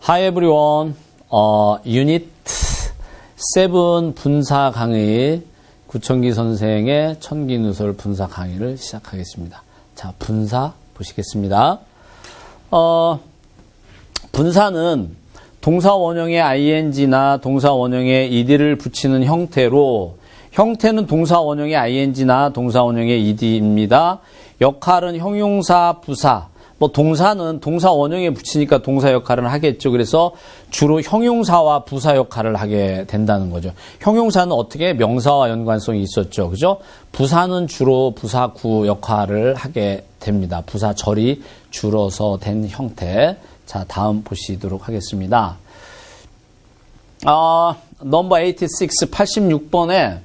Hi everyone. 유닛 7 분사 강의 구천기 선생의 천기누설 분사 강의를 시작하겠습니다. 자, 분사 보시겠습니다. 분사는 동사 원형에 ing나 동사 원형에 ed를 붙이는 형태로 형태는 동사 원형에 ing나 동사 원형에 ed입니다. 역할은 형용사, 부사. 동사는 동사 원형에 붙이니까 동사 역할을 하겠죠. 그래서 주로 형용사와 부사 역할을 하게 된다는 거죠. 형용사는 어떻게 명사와 연관성이 있었죠. 그죠? 부사는 주로 부사구 역할을 하게 됩니다. 부사절이 줄어서 된 형태. 자, 다음 보시도록 하겠습니다. 넘버 86, 86번에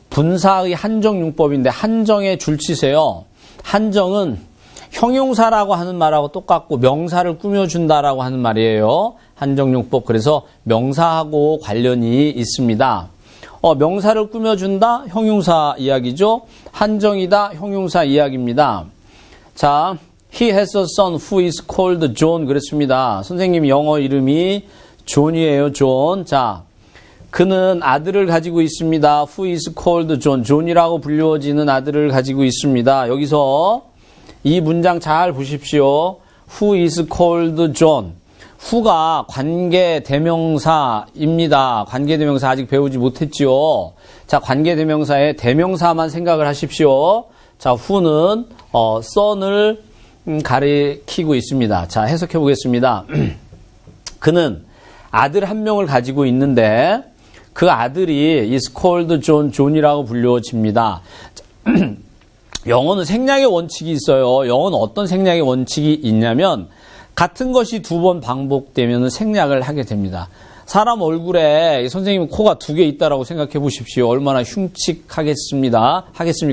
분사의 한정용법인데 한정에 줄치세요. 한정은 형용사라고 하는 말하고 똑같고 명사를 꾸며준다라고 하는 말이에요. 한정용법. 그래서 명사하고 관련이 있습니다. 명사를 꾸며준다? 형용사 이야기죠. 한정이다? 형용사 이야기입니다. 자, He has a son who is called John. 그랬습니다. 선생님 영어 이름이 존이에요. 존. 자, 그는 아들을 가지고 있습니다. Who is called John. 존이라고 불려지는 아들을 가지고 있습니다. 여기서 이 문장 잘 보십시오. Who is called John. who가 관계대명사입니다. 관계대명사 아직 배우지 못했지요. 자, 관계대명사의 대명사만 생각을 하십시오. 자, who는 son을 가리키고 있습니다. 자, 해석해 보겠습니다. 그는 아들 한 명을 가지고 있는데 그 아들이 is called John, 존이라고 불려집니다. 영어는 생략의 원칙이 있어요. 영어는 어떤 생략의 원칙이 있냐면 같은 것이 두 번 반복되면 생략을 하게 됩니다. 사람 얼굴에 선생님 코가 두 개 있다라고 생각해 보십시오. 얼마나 흉측하겠습니까?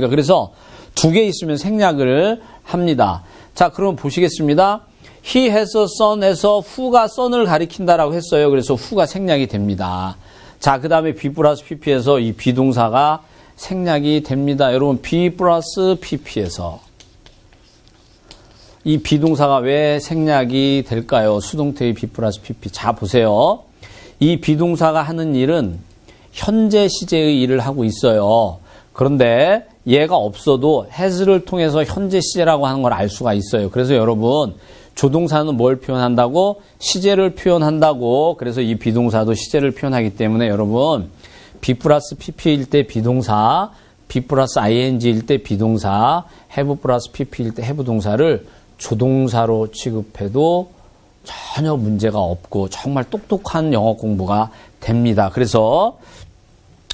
그래서 두 개 있으면 생략을 합니다. 자, 그럼 보시겠습니다. He has a son 해서 who가 son을 가리킨다라고 했어요. 그래서 who가 생략이 됩니다. 자, 그 다음에 be 플러스 pp에서 이 비동사가 생략이 됩니다. 여러분, be 플러스 pp에서 이 비동사가 왜 생략이 될까요? 수동태의 be 플러스 pp. 자, 보세요. 이 비동사가 하는 일은 현재 시제의 일을 하고 있어요. 그런데 얘가 없어도 has를 통해서 현재 시제라고 하는 걸 알 수가 있어요. 그래서 여러분, 조동사는 뭘 표현한다고? 시제를 표현한다고. 그래서 이 비동사도 시제를 표현하기 때문에 여러분, be 플러스 pp일 때 비동사, be 플러스 ing일 때 비동사, have 플러스 pp일 때 have 동사를 조동사로 취급해도 전혀 문제가 없고 정말 똑똑한 영어 공부가 됩니다. 그래서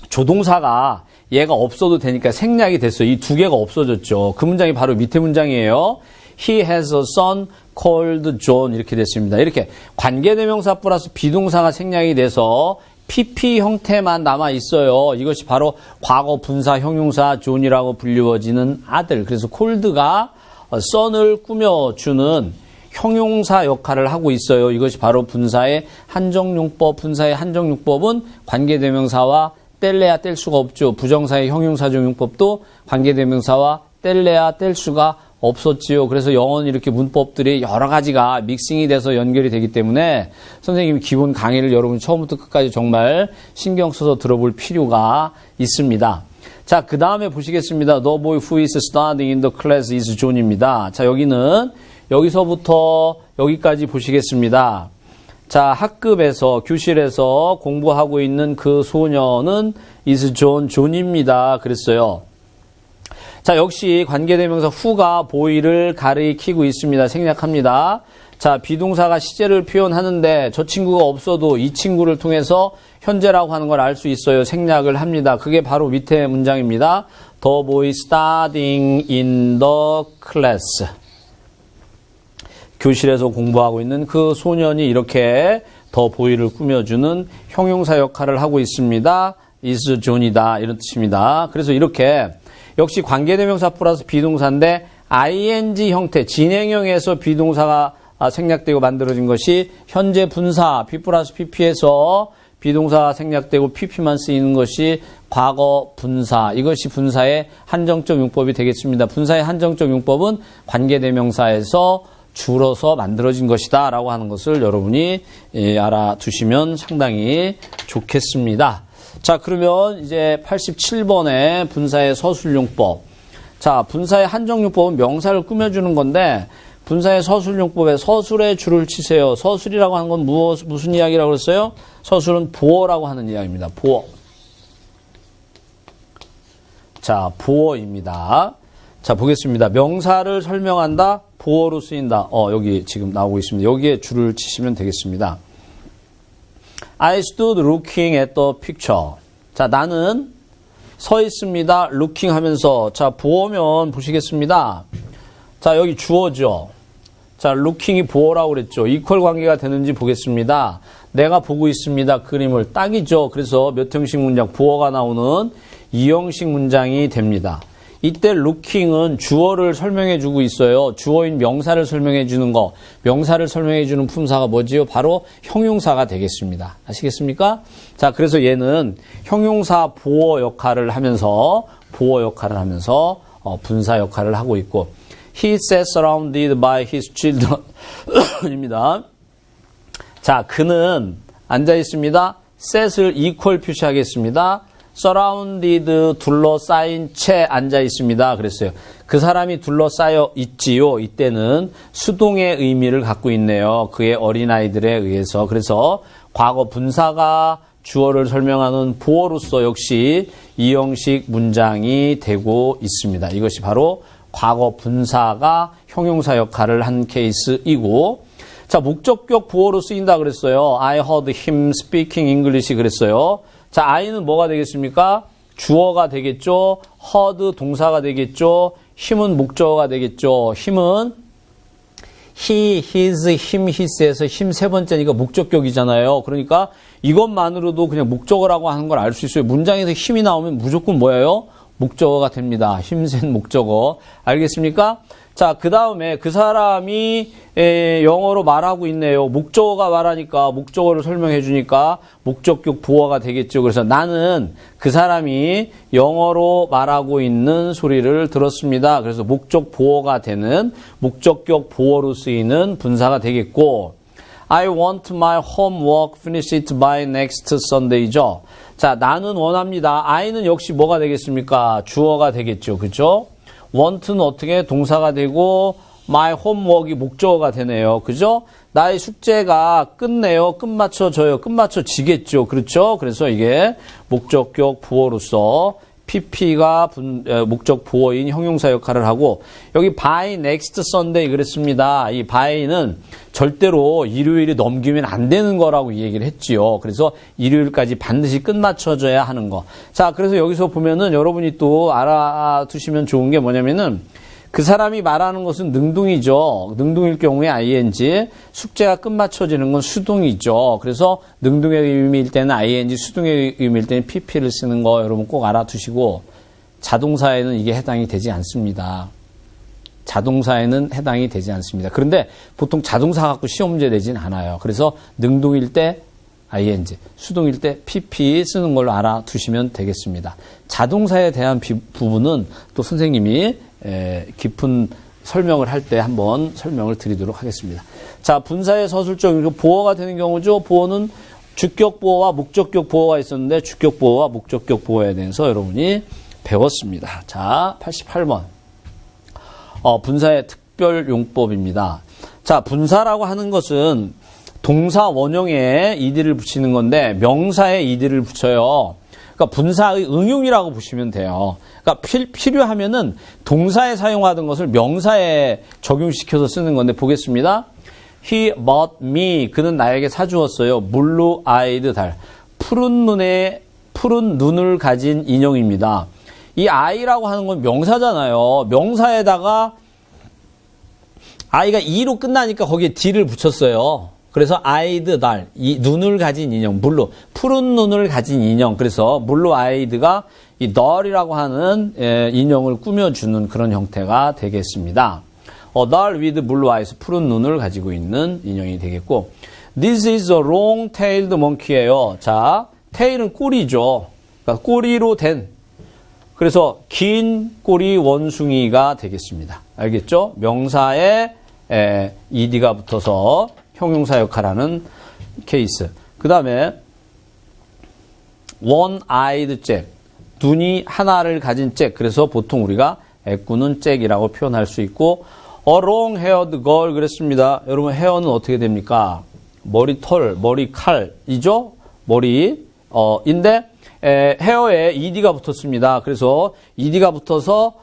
조동사가 얘가 없어도 되니까 생략이 됐어요. 이 두 개가 없어졌죠. 그 문장이 바로 밑에 문장이에요. He has a son called John 이렇게 됐습니다. 이렇게 관계대명사 플러스 비동사가 생략이 돼서 PP 형태만 남아 있어요. 이것이 바로 과거 분사 형용사 존이라고 불리워지는 아들. 그래서 cold가 son을 꾸며주는 형용사 역할을 하고 있어요. 이것이 바로 분사의 한정용법. 분사의 한정용법은 관계대명사와 뗄래야 뗄 수가 없죠. 부정사의 형용사적 용법도 관계대명사와 뗄래야 뗄 수가 없었지요. 그래서 영어는 이렇게 문법들이 여러 가지가 믹싱이 돼서 연결이 되기 때문에 선생님이 기본 강의를 여러분 처음부터 끝까지 정말 신경 써서 들어볼 필요가 있습니다. 자, 그 다음에 보시겠습니다. The boy who is studying in the class is John입니다. 자, 여기는 여기서부터 여기까지 보시겠습니다. 자, 학급에서 교실에서 공부하고 있는 그 소년은 is John, 존입니다. 그랬어요. 자, 역시 관계대명사 who가 boy를 가리키고 있습니다. 생략합니다. 자, 비동사가 시제를 표현하는데 저 친구가 없어도 이 친구를 통해서 현재라고 하는 걸 알 수 있어요. 생략을 합니다. 그게 바로 밑에 문장입니다. The boy studying in the class. 교실에서 공부하고 있는 그 소년이 이렇게 the boy를 꾸며주는 형용사 역할을 하고 있습니다. is John이다. 이런 뜻입니다. 그래서 이렇게 역시 관계대명사 플러스 비동사인데 ing 형태, 진행형에서 비동사가 생략되고 만들어진 것이 현재 분사, be 플러스 pp에서 비동사가 생략되고 pp만 쓰이는 것이 과거 분사. 이것이 분사의 한정적 용법이 되겠습니다. 분사의 한정적 용법은 관계대명사에서 줄어서 만들어진 것이다 라고 하는 것을 여러분이 알아두시면 상당히 좋겠습니다. 자, 그러면 이제 87번에 분사의 서술용법. 자, 분사의 한정용법은 명사를 꾸며주는 건데 분사의 서술용법에 서술에 줄을 치세요. 서술이라고 하는 건 무슨 이야기라고 그랬어요? 서술은 보어라고 하는 이야기입니다. 보어. 자, 보어입니다. 자, 보겠습니다. 명사를 설명한다. 보어로 쓰인다. 여기 지금 나오고 있습니다. 여기에 줄을 치시면 되겠습니다. I stood looking at the picture. 자, 나는 서 있습니다. looking 하면서. 자, 보어면 보시겠습니다. 자, 여기 주어죠. 자, looking이 보어라고 그랬죠. 이퀄 관계가 되는지 보겠습니다. 내가 보고 있습니다. 그림을. 딱이죠. 그래서 몇 형식 문장, 보어가 나오는 2형식 문장이 됩니다. 이때 looking은 주어를 설명해 주고 있어요. 주어인 명사를 설명해 주는 거. 명사를 설명해 주는 품사가 뭐지요? 바로 형용사가 되겠습니다. 아시겠습니까? 자, 그래서 얘는 형용사 보어 역할을 하면서 분사 역할을 하고 있고 He sat surrounded by his children 입니다. 자, 그는 앉아 있습니다. set을 equal 표시하겠습니다. surrounded 둘러싸인 채 앉아 있습니다. 그랬어요. 그 사람이 둘러싸여 있지요. 이때는 수동의 의미를 갖고 있네요. 그의 어린아이들에 의해서. 그래서 과거 분사가 주어를 설명하는 보어로서 역시 이형식 문장이 되고 있습니다. 이것이 바로 과거 분사가 형용사 역할을 한 케이스이고, 자, 목적격 보어로 쓰인다 그랬어요. I heard him speaking English 그랬어요. 자, I는 뭐가 되겠습니까? 주어가 되겠죠. heard 동사가 되겠죠. 힘은 목적어가 되겠죠. 힘은 he, his, him, his에서 힘 세 번째니까 목적격이잖아요. 그러니까 이것만으로도 그냥 목적어라고 하는 걸 알 수 있어요. 문장에서 힘이 나오면 무조건 뭐예요? 목적어가 됩니다. 힘센 목적어. 알겠습니까? 자, 그 다음에 그 사람이 영어로 말하고 있네요. 목적어가 말하니까 목적어를 설명해 주니까 목적격 보어가 되겠죠. 그래서 나는 그 사람이 영어로 말하고 있는 소리를 들었습니다. 그래서 목적 보어가 되는 목적격 보어로 쓰이는 분사가 되겠고, I want my homework finished by next Sunday죠. 자, 나는 원합니다. I는 역시 뭐가 되겠습니까? 주어가 되겠죠. 그죠? want는 어떻게 동사가 되고 my homework이 목적어가 되네요. 그죠? 나의 숙제가 끝내요. 끝마쳐져요. 끝마쳐지겠죠. 그렇죠? 그래서 이게 목적격 보어로서 PP가 목적 보어인 형용사 역할을 하고, 여기 by next Sunday 그랬습니다. 이 by는 절대로 일요일이 넘기면 안 되는 거라고 얘기를 했지요. 그래서 일요일까지 반드시 끝마쳐져야 하는 거. 자, 그래서 여기서 보면은 여러분이 또 알아두시면 좋은 게 뭐냐면은 그 사람이 말하는 것은 능동이죠. 능동일 경우에 ing, 숙제가 끝마쳐지는 건 수동이죠. 그래서 능동의 의미일 때는 ing, 수동의 의미일 때는 pp를 쓰는 거 여러분 꼭 알아두시고, 자동사에는 이게 해당이 되지 않습니다. 자동사에는 해당이 되지 않습니다. 그런데 보통 자동사 갖고 시험 문제 내진 않아요. 그래서 능동일 때 ing, 수동일 때 pp 쓰는 걸로 알아두시면 되겠습니다. 자동사에 대한 부분은 또 선생님이 깊은 설명을 할 때 한번 설명을 드리도록 하겠습니다. 자, 분사의 서술적 보어가 되는 경우죠. 보어는 주격 보어와 목적격 보어가 있었는데 주격 보어와 목적격 보어에 대해서 여러분이 배웠습니다. 자, 88번. 분사의 특별 용법입니다. 자, 분사라고 하는 것은 동사 원형에 ed를 붙이는 건데 명사에 ed를 붙여요. 그러니까 분사의 응용이라고 보시면 돼요. 그러니까 필요하면은 동사에 사용하던 것을 명사에 적용시켜서 쓰는 건데 보겠습니다. He bought me. 그는 나에게 사주었어요. blue-eyed 달. 푸른 눈을 가진 인형입니다. 이 eye라고 하는 건 명사잖아요. 명사에다가 eye가 e로 끝나니까 거기에 d를 붙였어요. 그래서 eyed 달, 이 눈을 가진 인형, 푸른 눈을 가진 인형. 그래서 blue-eyed가 이 doll이라고 하는 인형을 꾸며주는 그런 형태가 되겠습니다. doll with blue eyes, 푸른 눈을 가지고 있는 인형이 되겠고, this is a long-tailed monkey예요. 자, tail은 꼬리죠. 그러니까 꼬리로 된, 그래서 긴 꼬리 원숭이가 되겠습니다. 알겠죠? 명사에 ed가 붙어서 형용사 역할하는 케이스. 그 다음에 one-eyed 잭, 눈이 하나를 가진 잭. 그래서 보통 우리가 애꾸는 잭이라고 표현할 수 있고, a long-haired girl 그랬습니다. 여러분 헤어는 어떻게 됩니까? 머리털, 머리칼이죠? 인데 헤어에 ed가 붙었습니다. 그래서 ed가 붙어서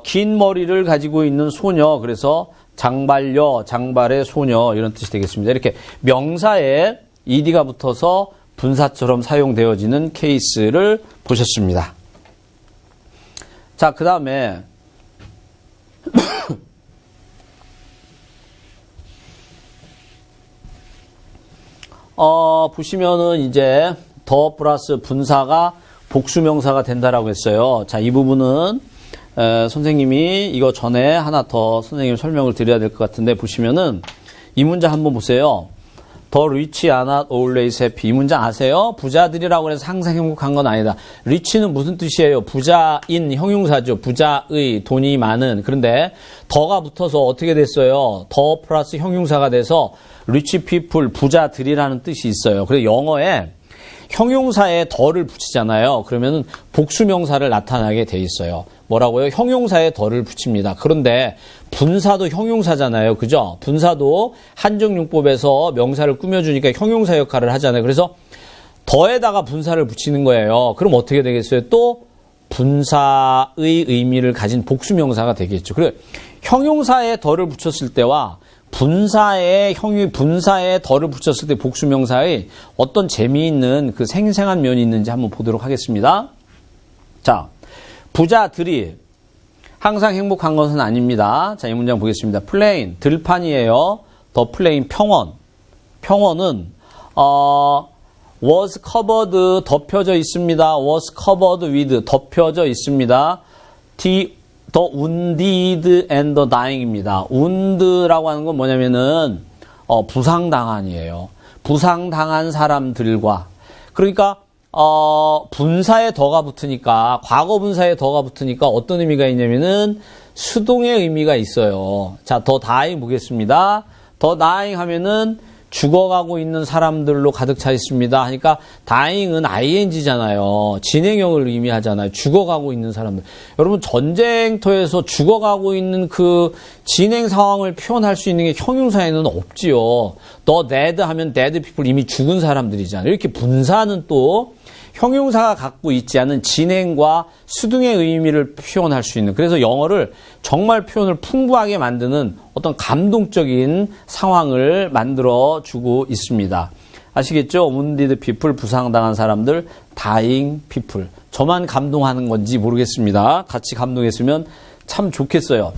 긴 머리를 가지고 있는 소녀. 그래서 장발녀, 장발의 소녀 이런 뜻이 되겠습니다. 이렇게 명사에 ed가 붙어서 분사처럼 사용되어지는 케이스를 보셨습니다. 자, 그 다음에 보시면은 이제 더 플러스 분사가 복수명사가 된다라고 했어요. 자, 이 부분은 선생님이 이거 전에 하나 더 선생님 설명을 드려야 될 것 같은데 보시면은 이 문장 한번 보세요. The rich are not always happy. 이 문장 아세요? 부자들이라고 해서 항상 행복한 건 아니다. rich는 무슨 뜻이에요? 부자인 형용사죠. 부자의, 돈이 많은. 그런데 더가 붙어서 어떻게 됐어요? 더 플러스 형용사가 돼서 rich people, 부자들이라는 뜻이 있어요. 그래서 영어에 형용사에 더를 붙이잖아요. 그러면 복수명사를 나타나게 돼 있어요. 뭐라고요? 형용사에 더를 붙입니다. 그런데 분사도 형용사잖아요. 그죠? 분사도 한정용법에서 명사를 꾸며주니까 형용사 역할을 하잖아요. 그래서 더에다가 분사를 붙이는 거예요. 그럼 어떻게 되겠어요? 또 분사의 의미를 가진 복수명사가 되겠죠. 그리고 형용사에 더를 붙였을 때와 분사에 덜을 붙였을 때 복수명사의 어떤 재미있는 그 생생한 면이 있는지 한번 보도록 하겠습니다. 자, 부자들이 항상 행복한 것은 아닙니다. 자, 이 문장 보겠습니다. plain, 들판이에요. the plain, 평원. 평원은 was covered, 덮여져 있습니다. was covered with, 덮여져 있습니다. The wounded and the dying입니다. wound라고 하는 건 뭐냐면은 부상당한이에요. 부상당한 사람들과, 그러니까 분사에 더가 붙으니까, 과거 분사에 더가 붙으니까 어떤 의미가 있냐면은 수동의 의미가 있어요. 자, the dying 보겠습니다. the dying 하면은 죽어가고 있는 사람들로 가득 차 있습니다. 하니까 dying은 ing잖아요. 진행형을 의미하잖아요. 죽어가고 있는 사람들. 여러분 전쟁터에서 죽어가고 있는 그 진행 상황을 표현할 수 있는 게 형용사에는 없지요. the dead 하면 dead people, 이미 죽은 사람들이잖아요. 이렇게 분사는 또 형용사가 갖고 있지 않은 진행과 수동의 의미를 표현할 수 있는, 그래서 영어를 정말 표현을 풍부하게 만드는 어떤 감동적인 상황을 만들어주고 있습니다. 아시겠죠? wounded people, 부상당한 사람들, dying people. 저만 감동하는 건지 모르겠습니다. 같이 감동했으면 참 좋겠어요.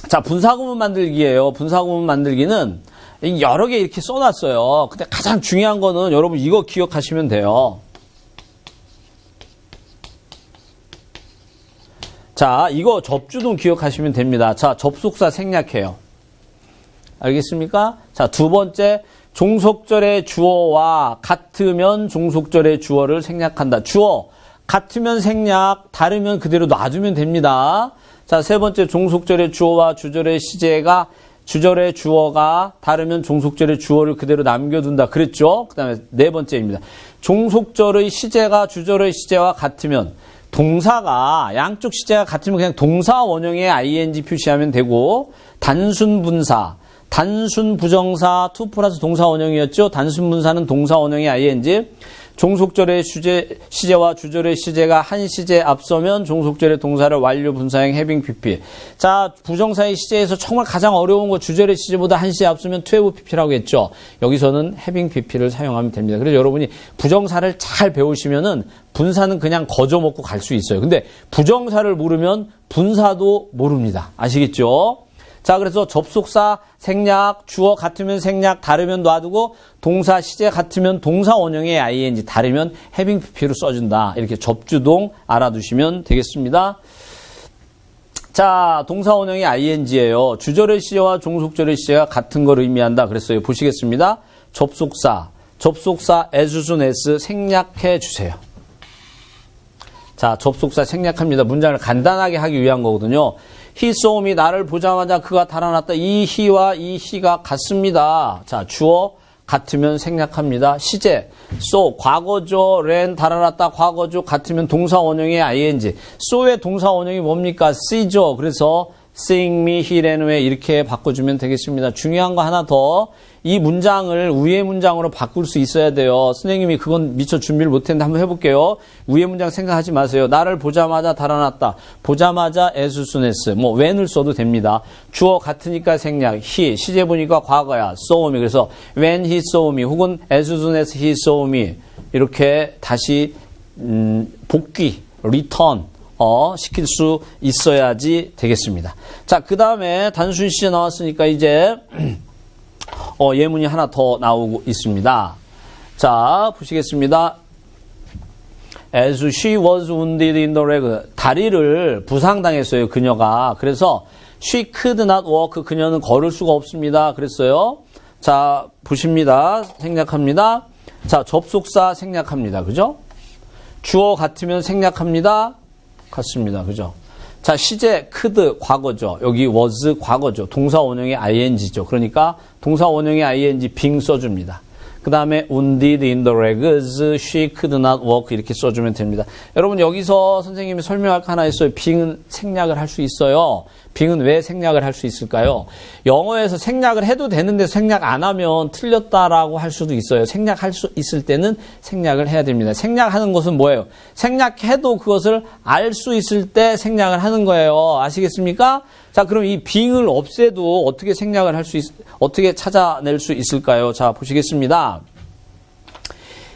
자, 분사구문 만들기예요. 분사구문 만들기는 여러 개 이렇게 써놨어요. 근데 가장 중요한 거는 여러분 이거 기억하시면 돼요. 자, 이거 접주동 기억하시면 됩니다. 자, 접속사 생략해요. 알겠습니까? 자, 두 번째, 종속절의 주어와 같으면 종속절의 주어를 생략한다. 주어, 같으면 생략, 다르면 그대로 놔두면 됩니다. 자, 세 번째, 종속절의 주어와 주절의 시제가, 주절의 주어가 다르면 종속절의 주어를 그대로 남겨둔다. 그랬죠? 그 다음에 네 번째입니다. 종속절의 시제가 주절의 시제와 같으면, 동사가 양쪽 시제가 같으면 그냥 동사 원형에 ing 표시하면 되고, 단순 분사, 단순 부정사, to 플러스 동사 원형이었죠. 단순 분사는 동사 원형에 ing, 종속절의 시제와 주절의 시제가 한 시제 앞서면 종속절의 동사를 완료 분사형 having pp. 자, 부정사의 시제에서 정말 가장 어려운 거 주절의 시제보다 한 시제 앞서면 to have pp라고 했죠. 여기서는 having pp를 사용하면 됩니다. 그래서 여러분이 부정사를 잘 배우시면은 분사는 그냥 거저 먹고 갈 수 있어요. 근데 부정사를 모르면 분사도 모릅니다. 아시겠죠? 자, 그래서 접속사 생략, 주어 같으면 생략, 다르면 놔두고, 동사 시제 같으면 동사 원형에 ing, 다르면 having pp로 써준다. 이렇게 접주동 알아두시면 되겠습니다. 자, 동사 원형이 ing예요. 주절의 시제와 종속절의 시제가 같은 걸 의미한다. 그랬어요. 보시겠습니다. 접속사 as soon as 생략해 주세요. 자, 접속사 생략합니다. 문장을 간단하게 하기 위한 거거든요. He saw me, 나를 보자마자 그가 달아났다. 이 he와 이 he가 같습니다. 자, 주어 같으면 생략합니다. 시제, saw, 과거죠. ran, 달아났다, 과거죠. 같으면 동사 원형의 ing. saw의 동사 원형이 뭡니까? see죠. 그래서 seeing me, he ran away 이렇게 바꿔주면 되겠습니다. 중요한 거 하나 더. 이 문장을 위의 문장으로 바꿀 수 있어야 돼요. 선생님이 그건 미처 준비를 못했는데 한번 해볼게요. 위의 문장 생각하지 마세요. 나를 보자마자 달아났다. 보자마자 as soon as. 뭐 when을 써도 됩니다. 주어 같으니까 생략. he. 시제 보니까 과거야. saw me. 그래서 when he saw me 혹은 as soon as he saw me. 이렇게 다시 복귀, return. 시킬 수 있어야지 되겠습니다. 자, 그 다음에 단순 시제 나왔으니까 이제 예문이 하나 더 나오고 있습니다. 자, 보시겠습니다. As she was wounded in the leg. 다리를 부상당했어요, 그녀가. 그래서 she could not walk. 그녀는 걸을 수가 없습니다. 그랬어요. 자, 보십니다. 생략합니다. 자, 접속사 생략합니다. 그죠? 주어 같으면 생략합니다. 같습니다. 그죠? 자, 시제 could 과거죠. 여기 was 과거죠. 동사 원형의 ing죠. 그러니까 동사 원형의 ing being 써줍니다. 그 다음에 wounded in the legs, she could not walk 이렇게 써주면 됩니다. 여러분 여기서 선생님이 설명할 거 하나 있어요. being은 생략을 할 수 있어요. being은 왜 생략을 할 수 있을까요? 영어에서 생략을 해도 되는데 생략 안 하면 틀렸다라고 할 수도 있어요. 생략할 수 있을 때는 생략을 해야 됩니다. 생략하는 것은 뭐예요? 생략해도 그것을 알 수 있을 때 생략을 하는 거예요. 아시겠습니까? 자, 그럼 이 being을 없애도 어떻게 생략을 할 수 어떻게 찾아낼 수 있을까요? 자, 보시겠습니다.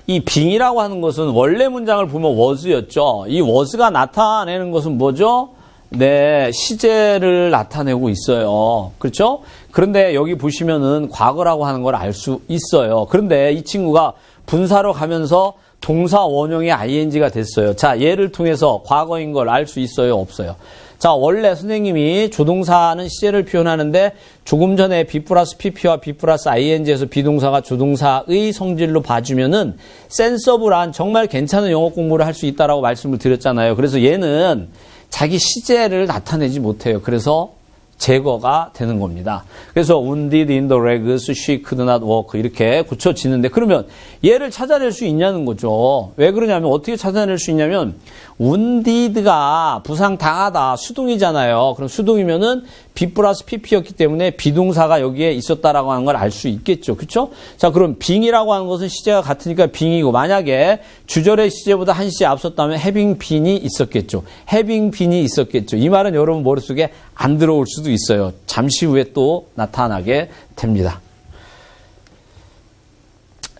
이 being이라고 하는 것은 원래 문장을 보면 was였죠. 이 was가 나타내는 것은 뭐죠? 네, 시제를 나타내고 있어요. 그렇죠? 그런데 여기 보시면은 과거라고 하는 걸 알 수 있어요. 그런데 이 친구가 분사로 가면서 동사 원형의 ing가 됐어요. 자, 얘를 통해서 과거인 걸 알 수 있어요? 없어요? 자, 원래 선생님이 조동사는 시제를 표현하는데 조금 전에 be 플러스 pp와 be 플러스 ing에서 비동사가 조동사의 성질로 봐주면은 sense of란 정말 괜찮은 영어 공부를 할 수 있다라고 말씀을 드렸잖아요. 그래서 얘는 자기 시제를 나타내지 못해요. 그래서 제거가 되는 겁니다. 그래서 wounded in the legs, she could not walk 이렇게 고쳐지는데 그러면 얘를 찾아낼 수 있냐는 거죠. 왜 그러냐면 어떻게 찾아낼 수 있냐면 wounded가 부상당하다 수동이잖아요. 그럼 수동이면은 be 플러스 pp였기 때문에 비동사가 여기에 있었다라고 하는 걸 알 수 있겠죠. 그렇죠? 자, 그럼 being이라고 하는 것은 시제가 같으니까 being이고 만약에 주절의 시제보다 한 시제 앞섰다면 having been이 있었겠죠. having been이 있었겠죠. 이 말은 여러분 머릿속에 안 들어올 수도 있어요. 잠시 후에 또 나타나게 됩니다.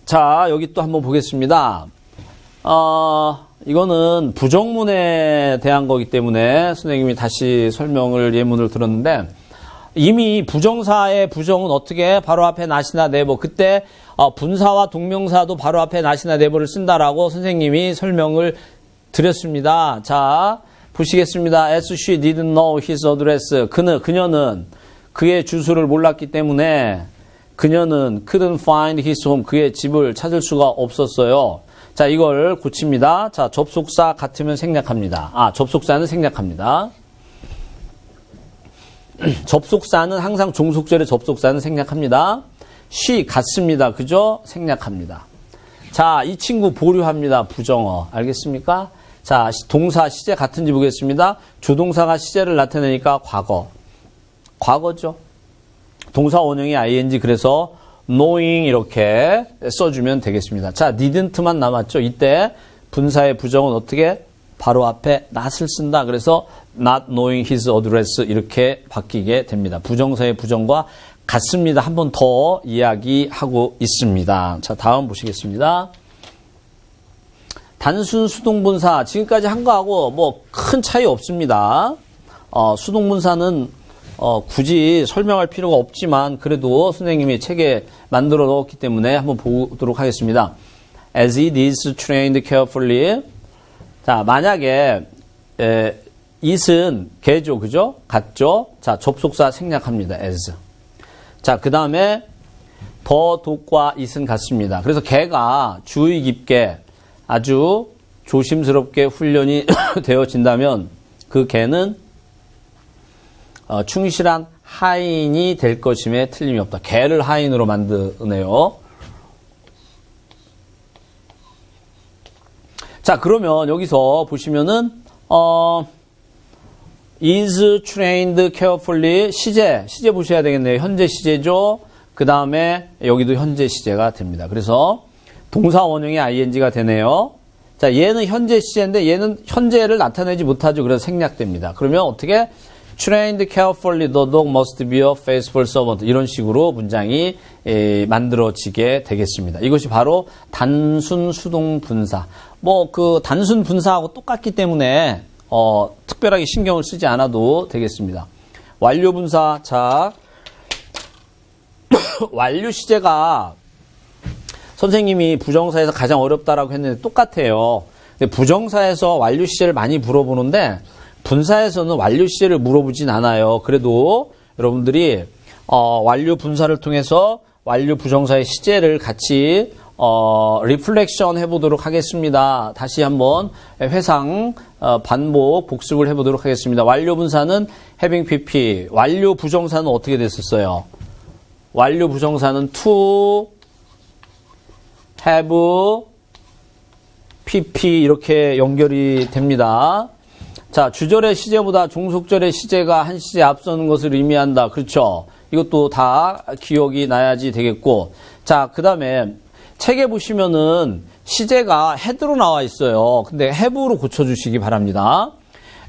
자, 여기 또 한번 보겠습니다. 이거는 부정문에 대한 거기 때문에 선생님이 다시 설명을 예문을 들었는데 이미 부정사의 부정은 어떻게 바로 앞에 not이나 never 그때 분사와 동명사도 바로 앞에 not이나 never를 쓴다라고 선생님이 설명을 드렸습니다. 자, 보시겠습니다. As she didn't know his address. 그녀는 그의 주소를 몰랐기 때문에 그녀는 couldn't find his home. 그의 집을 찾을 수가 없었어요. 자, 이걸 고칩니다. 자, 접속사 같으면 생략합니다. 접속사는 생략합니다. 접속사는 항상 종속절의 접속사는 생략합니다. she 같습니다. 그죠? 생략합니다. 자, 이 친구 보류합니다. 부정어. 알겠습니까? 자, 동사 시제 같은지 보겠습니다. 조동사가 시제를 나타내니까 과거. 과거죠. 동사 원형이 ing 그래서 knowing 이렇게 써주면 되겠습니다. 자, didn't만 남았죠. 이때 분사의 부정은 어떻게? 바로 앞에 not을 쓴다. 그래서 not knowing his address 이렇게 바뀌게 됩니다. 부정사의 부정과 같습니다. 한 번 더 이야기하고 있습니다. 자, 다음 보시겠습니다. 단순 수동분사 지금까지 한 거하고 뭐 큰 차이 없습니다. 수동분사는 굳이 설명할 필요가 없지만 그래도 선생님이 책에 만들어 넣었기 때문에 한번 보도록 하겠습니다. As it is trained carefully. 자, 만약에 it은 개죠, 그죠? 같죠? 자, 접속사 생략합니다. as. 자, 그 다음에 더, 독과 it은 같습니다. 그래서 개가 주의 깊게 아주 조심스럽게 훈련이 되어진다면 그 개는 충실한 하인이 될 것임에 틀림이 없다. 개를 하인으로 만드네요. 자, 그러면 여기서 보시면은 is trained carefully 시제 보셔야 되겠네요. 현재 시제죠. 그 다음에 여기도 현재 시제가 됩니다. 그래서 동사 원형의 ing가 되네요. 자, 얘는 현재 시제인데 얘는 현재를 나타내지 못하죠. 그래서 생략됩니다. 그러면 어떻게? Trained carefully, the dog must be a faithful servant. 이런 식으로 문장이 만들어지게 되겠습니다. 이것이 바로 단순 수동 분사. 그 단순 분사하고 똑같기 때문에 특별하게 신경을 쓰지 않아도 되겠습니다. 완료 분사. 자, 완료 시제가 선생님이 부정사에서 가장 어렵다라고 했는데 똑같아요. 근데 부정사에서 완료 시제를 많이 물어보는데 분사에서는 완료 시제를 물어보진 않아요. 그래도 여러분들이 완료 분사를 통해서 완료 부정사의 시제를 같이 리플렉션 해보도록 하겠습니다. 다시 한번 회상 반복 복습을 해보도록 하겠습니다. 완료 분사는 having pp. 완료 부정사는 어떻게 됐었어요? 완료 부정사는 to have pp 이렇게 연결이 됩니다. 자, 주절의 시제보다 종속절의 시제가 한 시제 앞서는 것을 의미한다. 그렇죠? 이것도 다 기억이 나야지 되겠고. 자, 그 다음에 책에 보시면은 시제가 had로 나와 있어요. 근데 have로 고쳐주시기 바랍니다.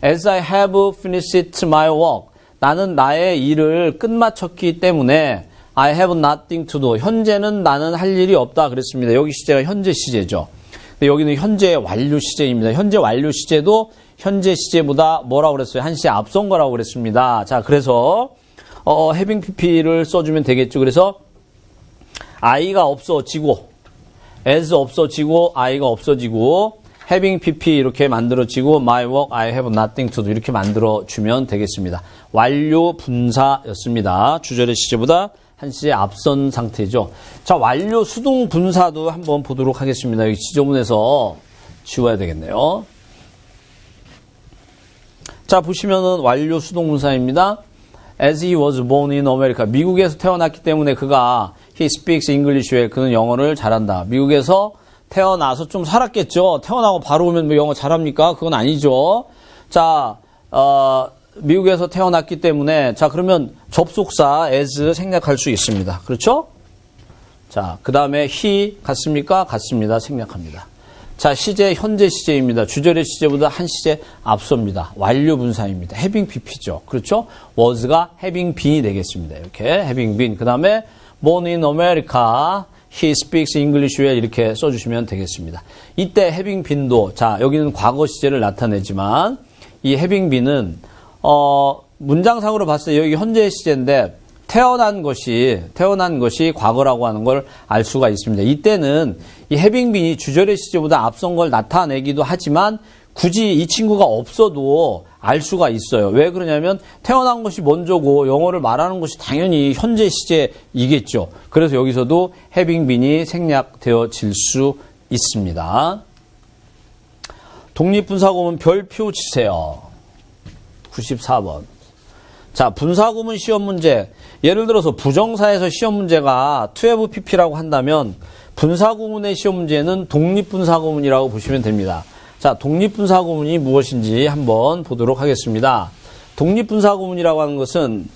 As I have finished my work. 나는 나의 일을 끝마쳤기 때문에 I have nothing to do. 현재는 나는 할 일이 없다 그랬습니다. 여기 시제가 현재 시제죠. 근데 여기는 현재 완료 시제입니다. 현재 완료 시제도 현재 시제보다 뭐라고 그랬어요? 한 시제 앞선 거라고 그랬습니다. 자, 그래서 having pp를 써주면 되겠죠. 그래서 I가 없어지고 as 없어지고 I가 없어지고 having pp 이렇게 만들어지고 my work I have nothing to do 이렇게 만들어주면 되겠습니다. 완료 분사였습니다. 주절의 시제보다 한 시제 앞선 상태죠. 자, 완료 수동 분사도 한번 보도록 하겠습니다. 여기 지저분해서 지워야 되겠네요. 자, 보시면은 완료 수동 분사입니다. As he was born in America. 미국에서 태어났기 때문에 그가 he speaks English well. 그는 영어를 잘한다. 미국에서 태어나서 좀 살았겠죠. 태어나고 바로 오면 뭐 영어 잘합니까? 그건 아니죠. 자, 미국에서 태어났기 때문에 자, 그러면 접속사 as 생략할 수 있습니다. 그렇죠? 자, 그 다음에 he 같습니까? 같습니다. 생략합니다. 자, 시제 현재 시제입니다. 주절의 시제보다 한 시제 앞섭니다. 완료 분사입니다. having pp죠. 그렇죠? was가 having been이 되겠습니다. 이렇게 having been. 그 다음에 born in America. He speaks English well. 이렇게 써주시면 되겠습니다. 이때 having been도 자, 여기는 과거 시제를 나타내지만 이 having been은 문장상으로 봤을 때 여기 현재 시제인데 태어난 것이 과거라고 하는 걸 알 수가 있습니다. 이때는 이 having been이 주절의 시제보다 앞선 걸 나타내기도 하지만 굳이 이 친구가 없어도 알 수가 있어요. 왜 그러냐면 태어난 것이 먼저고 영어를 말하는 것이 당연히 현재 시제이겠죠. 그래서 여기서도 having been이 생략되어질 수 있습니다. 독립분사구문 별표 치세요. 94번. 자, 분사구문 시험 문제. 예를 들어서 부정사에서 시험 문제가 to have pp라고 한다면 분사구문의 시험 문제는 독립분사구문이라고 보시면 됩니다. 자, 독립분사구문이 무엇인지 한번 보도록 하겠습니다. 독립분사구문이라고 하는 것은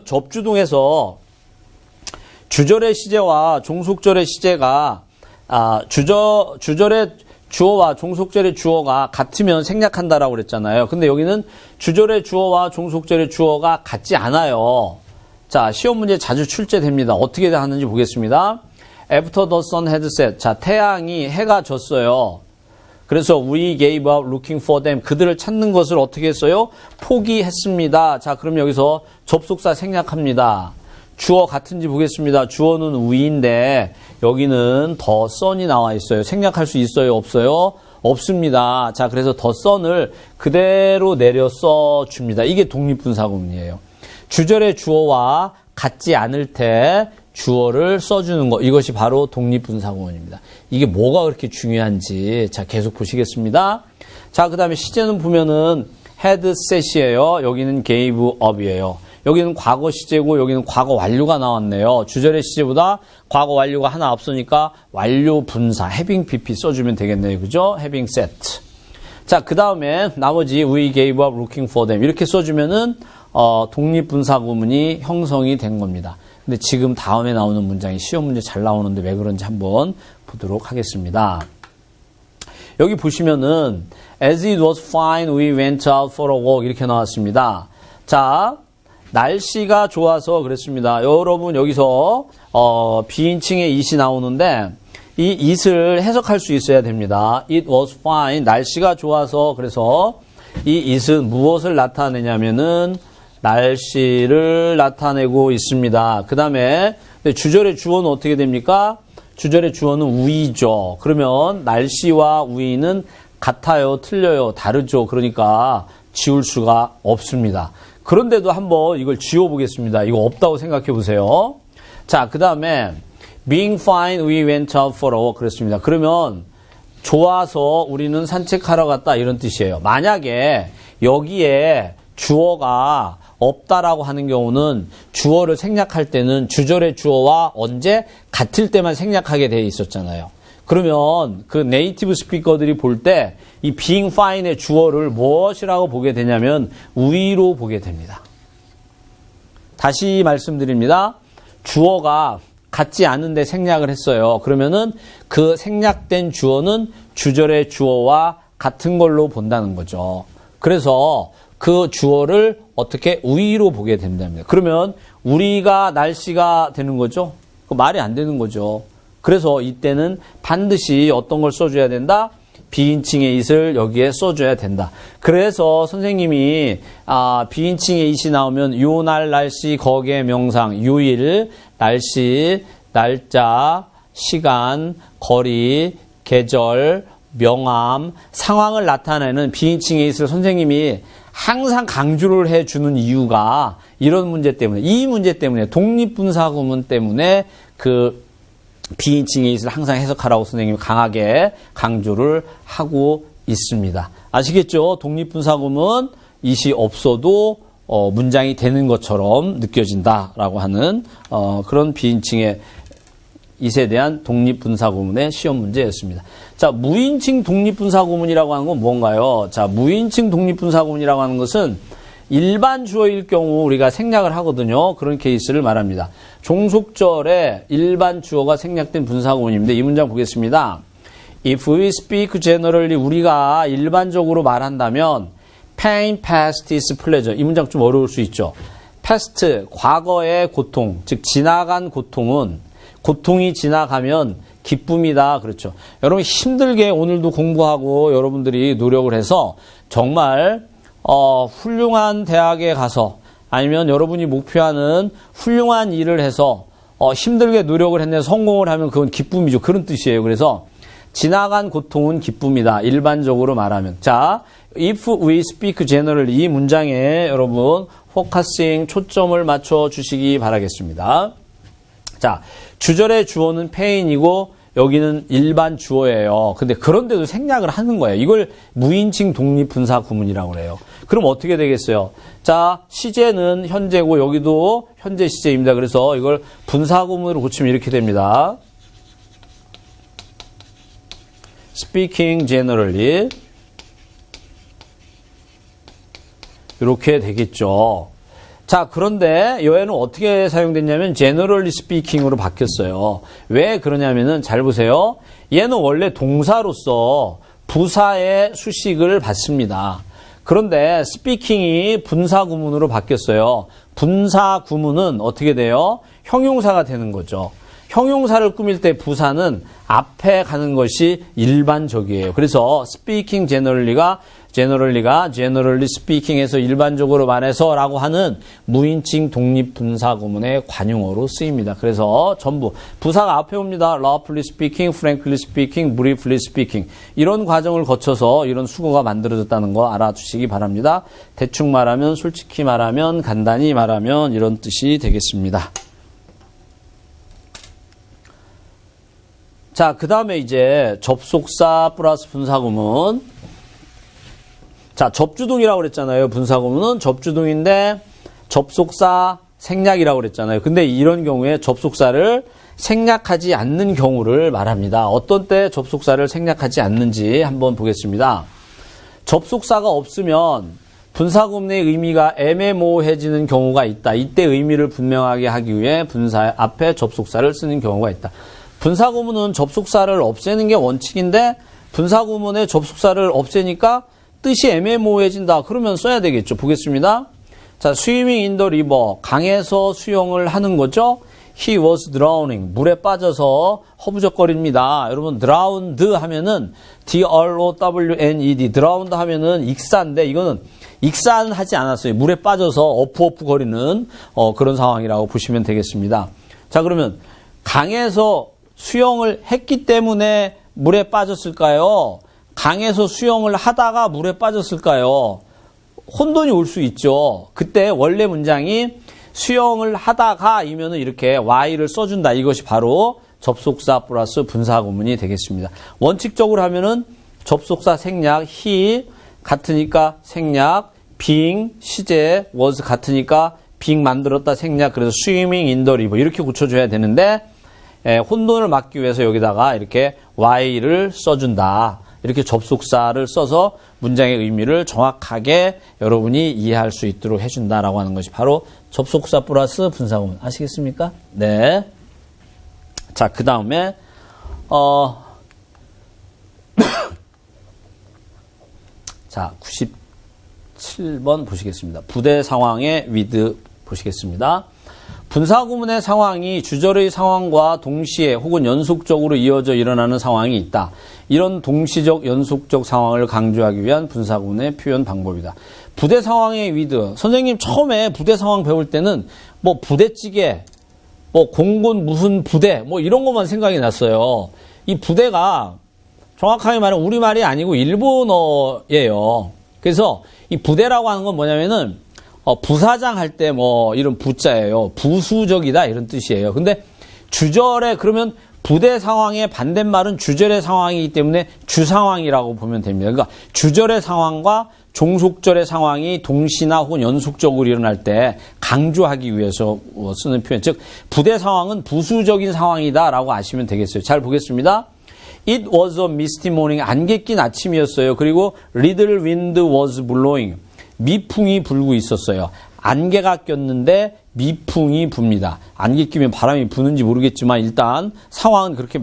접주동에서 주절의 시제와 종속절의 시제가 주절의 주어와 종속절의 주어가 같으면 생략한다라고 그랬잖아요. 근데 여기는 주절의 주어와 종속절의 주어가 같지 않아요. 자, 시험 문제 자주 출제됩니다. 어떻게 하는지 보겠습니다. After the sun had set. 자, 태양이 해가 졌어요. 그래서 we gave up looking for them. 그들을 찾는 것을 어떻게 했어요? 포기했습니다. 자, 그럼 여기서 접속사 생략합니다. 주어 같은지 보겠습니다. 주어는 we인데 여기는 the sun이 나와 있어요. 생략할 수 있어요? 없어요? 없습니다. 자, 그래서 the sun을 그대로 내려 써줍니다. 이게 독립분사구문이에요. 주절의 주어와 같지 않을 때 주어를 써주는 것. 이것이 바로 독립분사구문입니다. 이게 뭐가 그렇게 중요한지 자 계속 보시겠습니다. 자, 그 다음에 시제는 보면은 had set이에요. 여기는 gave up이에요. 여기는 과거 시제고 여기는 과거 완료가 나왔네요. 주절의 시제보다 과거 완료가 하나 앞서니까 완료 분사 having pp 써주면 되겠네요. 그죠? having set. 자, 그 다음에 나머지 we gave up looking for them 이렇게 써주면은 독립분사 구문이 형성이 된 겁니다. 근데 지금 다음에 나오는 문장이 시험 문제 잘 나오는데 왜 그런지 한번 보도록 하겠습니다. 여기 보시면은 as it was fine we went out for a walk 이렇게 나왔습니다. 자, 날씨가 좋아서 그랬습니다. 여러분 여기서 비인칭의 it이 나오는데 이 it을 해석할 수 있어야 됩니다. It was fine. 날씨가 좋아서 그래서 이 it은 무엇을 나타내냐면은 날씨를 나타내고 있습니다. 그 다음에 주절의 주어는 어떻게 됩니까? 주절의 주어는 we죠. 그러면 날씨와 we는 같아요, 틀려요, 다르죠. 그러니까 지울 수가 없습니다. 그런데도 한번 이걸 지워보겠습니다. 이거 없다고 생각해 보세요. 자, 그 다음에 being fine, we went out for a walk 그랬습니다. 그러면 좋아서 우리는 산책하러 갔다 이런 뜻이에요. 만약에 여기에 주어가 없다라고 하는 경우는 주어를 생략할 때는 주절의 주어와 언제 같을 때만 생략하게 되어 있었잖아요. 그러면 그 네이티브 스피커들이 볼 때 이 being fine의 주어를 무엇이라고 보게 되냐면 we로 보게 됩니다. 다시 말씀드립니다. 주어가 같지 않은데 생략을 했어요. 그러면은 그 생략된 주어는 주절의 주어와 같은 걸로 본다는 거죠. 그래서 그 주어를 어떻게 we로 보게 된답니다. 그러면 우리가 날씨가 되는 거죠? 그 말이 안 되는 거죠. 그래서 이때는 반드시 어떤 걸 써줘야 된다? 비인칭의 it을 여기에 써줘야 된다. 그래서 선생님이 비인칭의 it이 나오면 요 날 날씨 거기에 명상 요일 날씨 날짜 시간 거리 계절 명암 상황을 나타내는 비인칭의 it을 선생님이 항상 강조를 해주는 이유가 이런 문제 때문에 이 문제 때문에 독립분사구문 때문에 그 비인칭의 it을 항상 해석하라고 선생님이 강하게 강조를 하고 있습니다. 아시겠죠? 독립분사구문 it이 없어도 문장이 되는 것처럼 느껴진다라고 하는 그런 비인칭의 it에 대한 독립분사구문의 시험 문제였습니다. 자, 무인칭 독립분사구문이라고 하는 건 뭔가요? 자, 무인칭 독립분사구문이라고 하는 것은 일반 주어일 경우 우리가 생략을 하거든요. 그런 케이스를 말합니다. 종속절에 일반 주어가 생략된 분사구문입니다. 이 문장 보겠습니다. If we speak generally, 우리가 일반적으로 말한다면 pain past is pleasure. 이 문장 좀 어려울 수 있죠. past, 과거의 고통, 즉 지나간 고통은 고통이 지나가면 기쁨이다. 그렇죠. 여러분 힘들게 오늘도 공부하고 여러분들이 노력을 해서 정말 훌륭한 대학에 가서 아니면 여러분이 목표하는 훌륭한 일을 해서 힘들게 노력을 했는데 성공을 하면 그건 기쁨이죠. 그런 뜻이에요. 그래서 지나간 고통은 기쁨이다. 일반적으로 말하면. 자, if we speak generally 이 문장에 여러분 포커싱 초점을 맞춰 주시기 바라겠습니다. 자, 주절의 주어는 pain이고 여기는 일반 주어예요. 근데 그런데도 생략을 하는 거예요. 이걸 무인칭 독립분사 구문이라고 그래요. 그럼 어떻게 되겠어요? 자, 시제는 현재고 여기도 현재 시제입니다. 그래서 이걸 분사 구문으로 고치면 이렇게 됩니다. Speaking generally 이렇게 되겠죠. 자, 그런데 여기는 어떻게 사용됐냐면 generally speaking으로 바뀌었어요. 왜 그러냐면은 잘 보세요. 얘는 원래 동사로서 부사의 수식을 받습니다. 그런데 speaking이 분사 구문으로 바뀌었어요. 분사 구문은 어떻게 돼요? 형용사가 되는 거죠. 형용사를 꾸밀 때 부사는 앞에 가는 것이 일반적이에요. 그래서 speaking generally가 generally speaking에서 일반적으로 말해서 라고 하는 무인칭 독립분사 구문의 관용어로 쓰입니다. 그래서 전부 부사가 앞에 옵니다. roughly speaking, frankly speaking, briefly speaking 이런 과정을 거쳐서 이런 수거가 만들어졌다는 거 알아두시기 바랍니다. 대충 말하면, 솔직히 말하면, 간단히 말하면 이런 뜻이 되겠습니다. 자, 그 다음에 이제 접속사 플러스 분사구문. 자, 접주동이라고 그랬잖아요. 분사구문은 접주동인데 접속사 생략이라고 그랬잖아요. 근데 이런 경우에 접속사를 생략하지 않는 경우를 말합니다. 어떤 때 접속사를 생략하지 않는지 한번 보겠습니다. 접속사가 없으면 분사구문의 의미가 애매모호해지는 경우가 있다. 이때 의미를 분명하게 하기 위해 분사 앞에 접속사를 쓰는 경우가 있다. 분사구문은 접속사를 없애는 게 원칙인데 분사구문의 접속사를 없애니까 뜻이 애매모호해진다. 그러면 써야 되겠죠. 보겠습니다. 자, swimming in the river. 강에서 수영을 하는 거죠. He was drowning. 물에 빠져서 허부적거립니다. 여러분, drowned 하면은 D-R-O-W-N-E-D. drowned 하면은 익사인데 이거는 익사하지 않았어요. 물에 빠져서 어프어프 거리는 그런 상황이라고 보시면 되겠습니다. 자, 그러면 강에서 수영을 했기 때문에 물에 빠졌을까요? 강에서 수영을 하다가 물에 빠졌을까요? 혼돈이 올 수 있죠. 그때 원래 문장이 수영을 하다가 이면은 이렇게 y를 써준다. 이것이 바로 접속사 플러스 분사구문이 되겠습니다. 원칙적으로 하면은 접속사 생략, he 같으니까 생략, being 시제, was 같으니까 being 만들었다 생략. 그래서 swimming in the river 이렇게 고쳐줘야 되는데 혼돈을 막기 위해서 여기다가 이렇게 y를 써준다. 이렇게 접속사를 써서 문장의 의미를 정확하게 여러분이 이해할 수 있도록 해준다라고 하는 것이 바로 접속사 플러스 분사구문. 아시겠습니까? 네. 자, 그 다음에 자, 97번 보시겠습니다. 부대 상황의 with 보시겠습니다. 분사구문의 상황이 주절의 상황과 동시에 혹은 연속적으로 이어져 일어나는 상황이 있다. 이런 동시적, 연속적 상황을 강조하기 위한 분사구문의 표현 방법이다. 부대 상황의 with. 선생님 처음에 부대 상황 배울 때는 뭐 부대찌개, 뭐 공군 무슨 부대, 뭐 이런 것만 생각이 났어요. 이 부대가 정확하게 말하면 우리말이 아니고 일본어예요. 그래서 이 부대라고 하는 건 뭐냐면은 부사장 할 때 뭐 이런 부자예요. 부수적이다 이런 뜻이에요. 근데 주절에 그러면 부대 상황의 반대말은 주절의 상황이기 때문에 주상황이라고 보면 됩니다. 그러니까 주절의 상황과 종속절의 상황이 동시나 혹은 연속적으로 일어날 때 강조하기 위해서 쓰는 표현. 즉 부대 상황은 부수적인 상황이다라고 아시면 되겠어요. 잘 보겠습니다. It was a misty morning. 안개 낀 아침이었어요. 그리고 little wind was blowing. 미풍이 불고 있었어요. 안개가 꼈는데 미풍이 붑니다. 안개 끼면 바람이 부는지 모르겠지만 일단 상황은 그렇게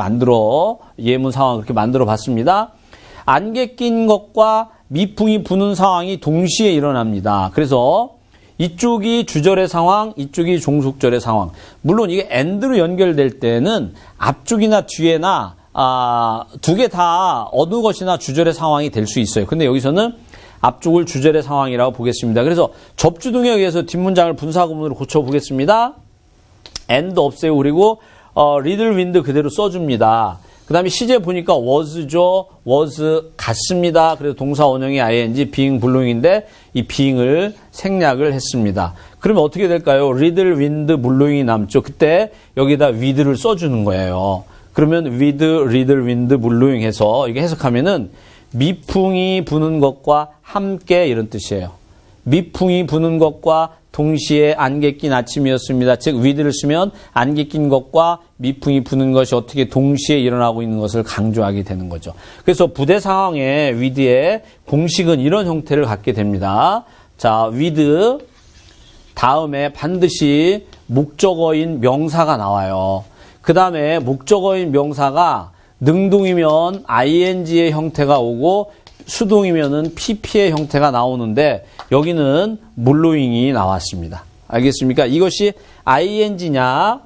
예문 상황을 그렇게 만들어 봤습니다. 안개 낀 것과 미풍이 부는 상황이 동시에 일어납니다. 그래서 이쪽이 주절의 상황, 이쪽이 종속절의 상황. 물론 이게 and로 연결될 때는 앞쪽이나 뒤에나 두 개 다 어느 것이나 주절의 상황이 될 수 있어요. 근데 여기서는 앞쪽을 주절의 상황이라고 보겠습니다. 그래서 접주동에 의해서 뒷문장을 분사구문으로 고쳐보겠습니다. and 없애고 그리고 little wind 그대로 써줍니다. 그 다음에 시제 보니까 was죠. was 같습니다. 그래서 동사 원형이 ing, being blowing인데 이 being을 생략을 했습니다. 그러면 어떻게 될까요? little wind blowing이 남죠. 그때 여기다 with를 써주는 거예요. 그러면 with little wind blowing 해서 이게 해석하면은 미풍이 부는 것과 함께 이런 뜻이에요. 미풍이 부는 것과 동시에 안개 낀 아침이었습니다. 즉 with를 쓰면 안개 낀 것과 미풍이 부는 것이 어떻게 동시에 일어나고 있는 것을 강조하게 되는 거죠. 그래서 부대 상황의 with의 공식은 이런 형태를 갖게 됩니다. 자, with 다음에 반드시 목적어인 명사가 나와요. 그 다음에 목적어인 명사가 능동이면 ing의 형태가 오고 수동이면은 pp의 형태가 나오는데 여기는 blowing이 나왔습니다. 알겠습니까? 이것이 ing냐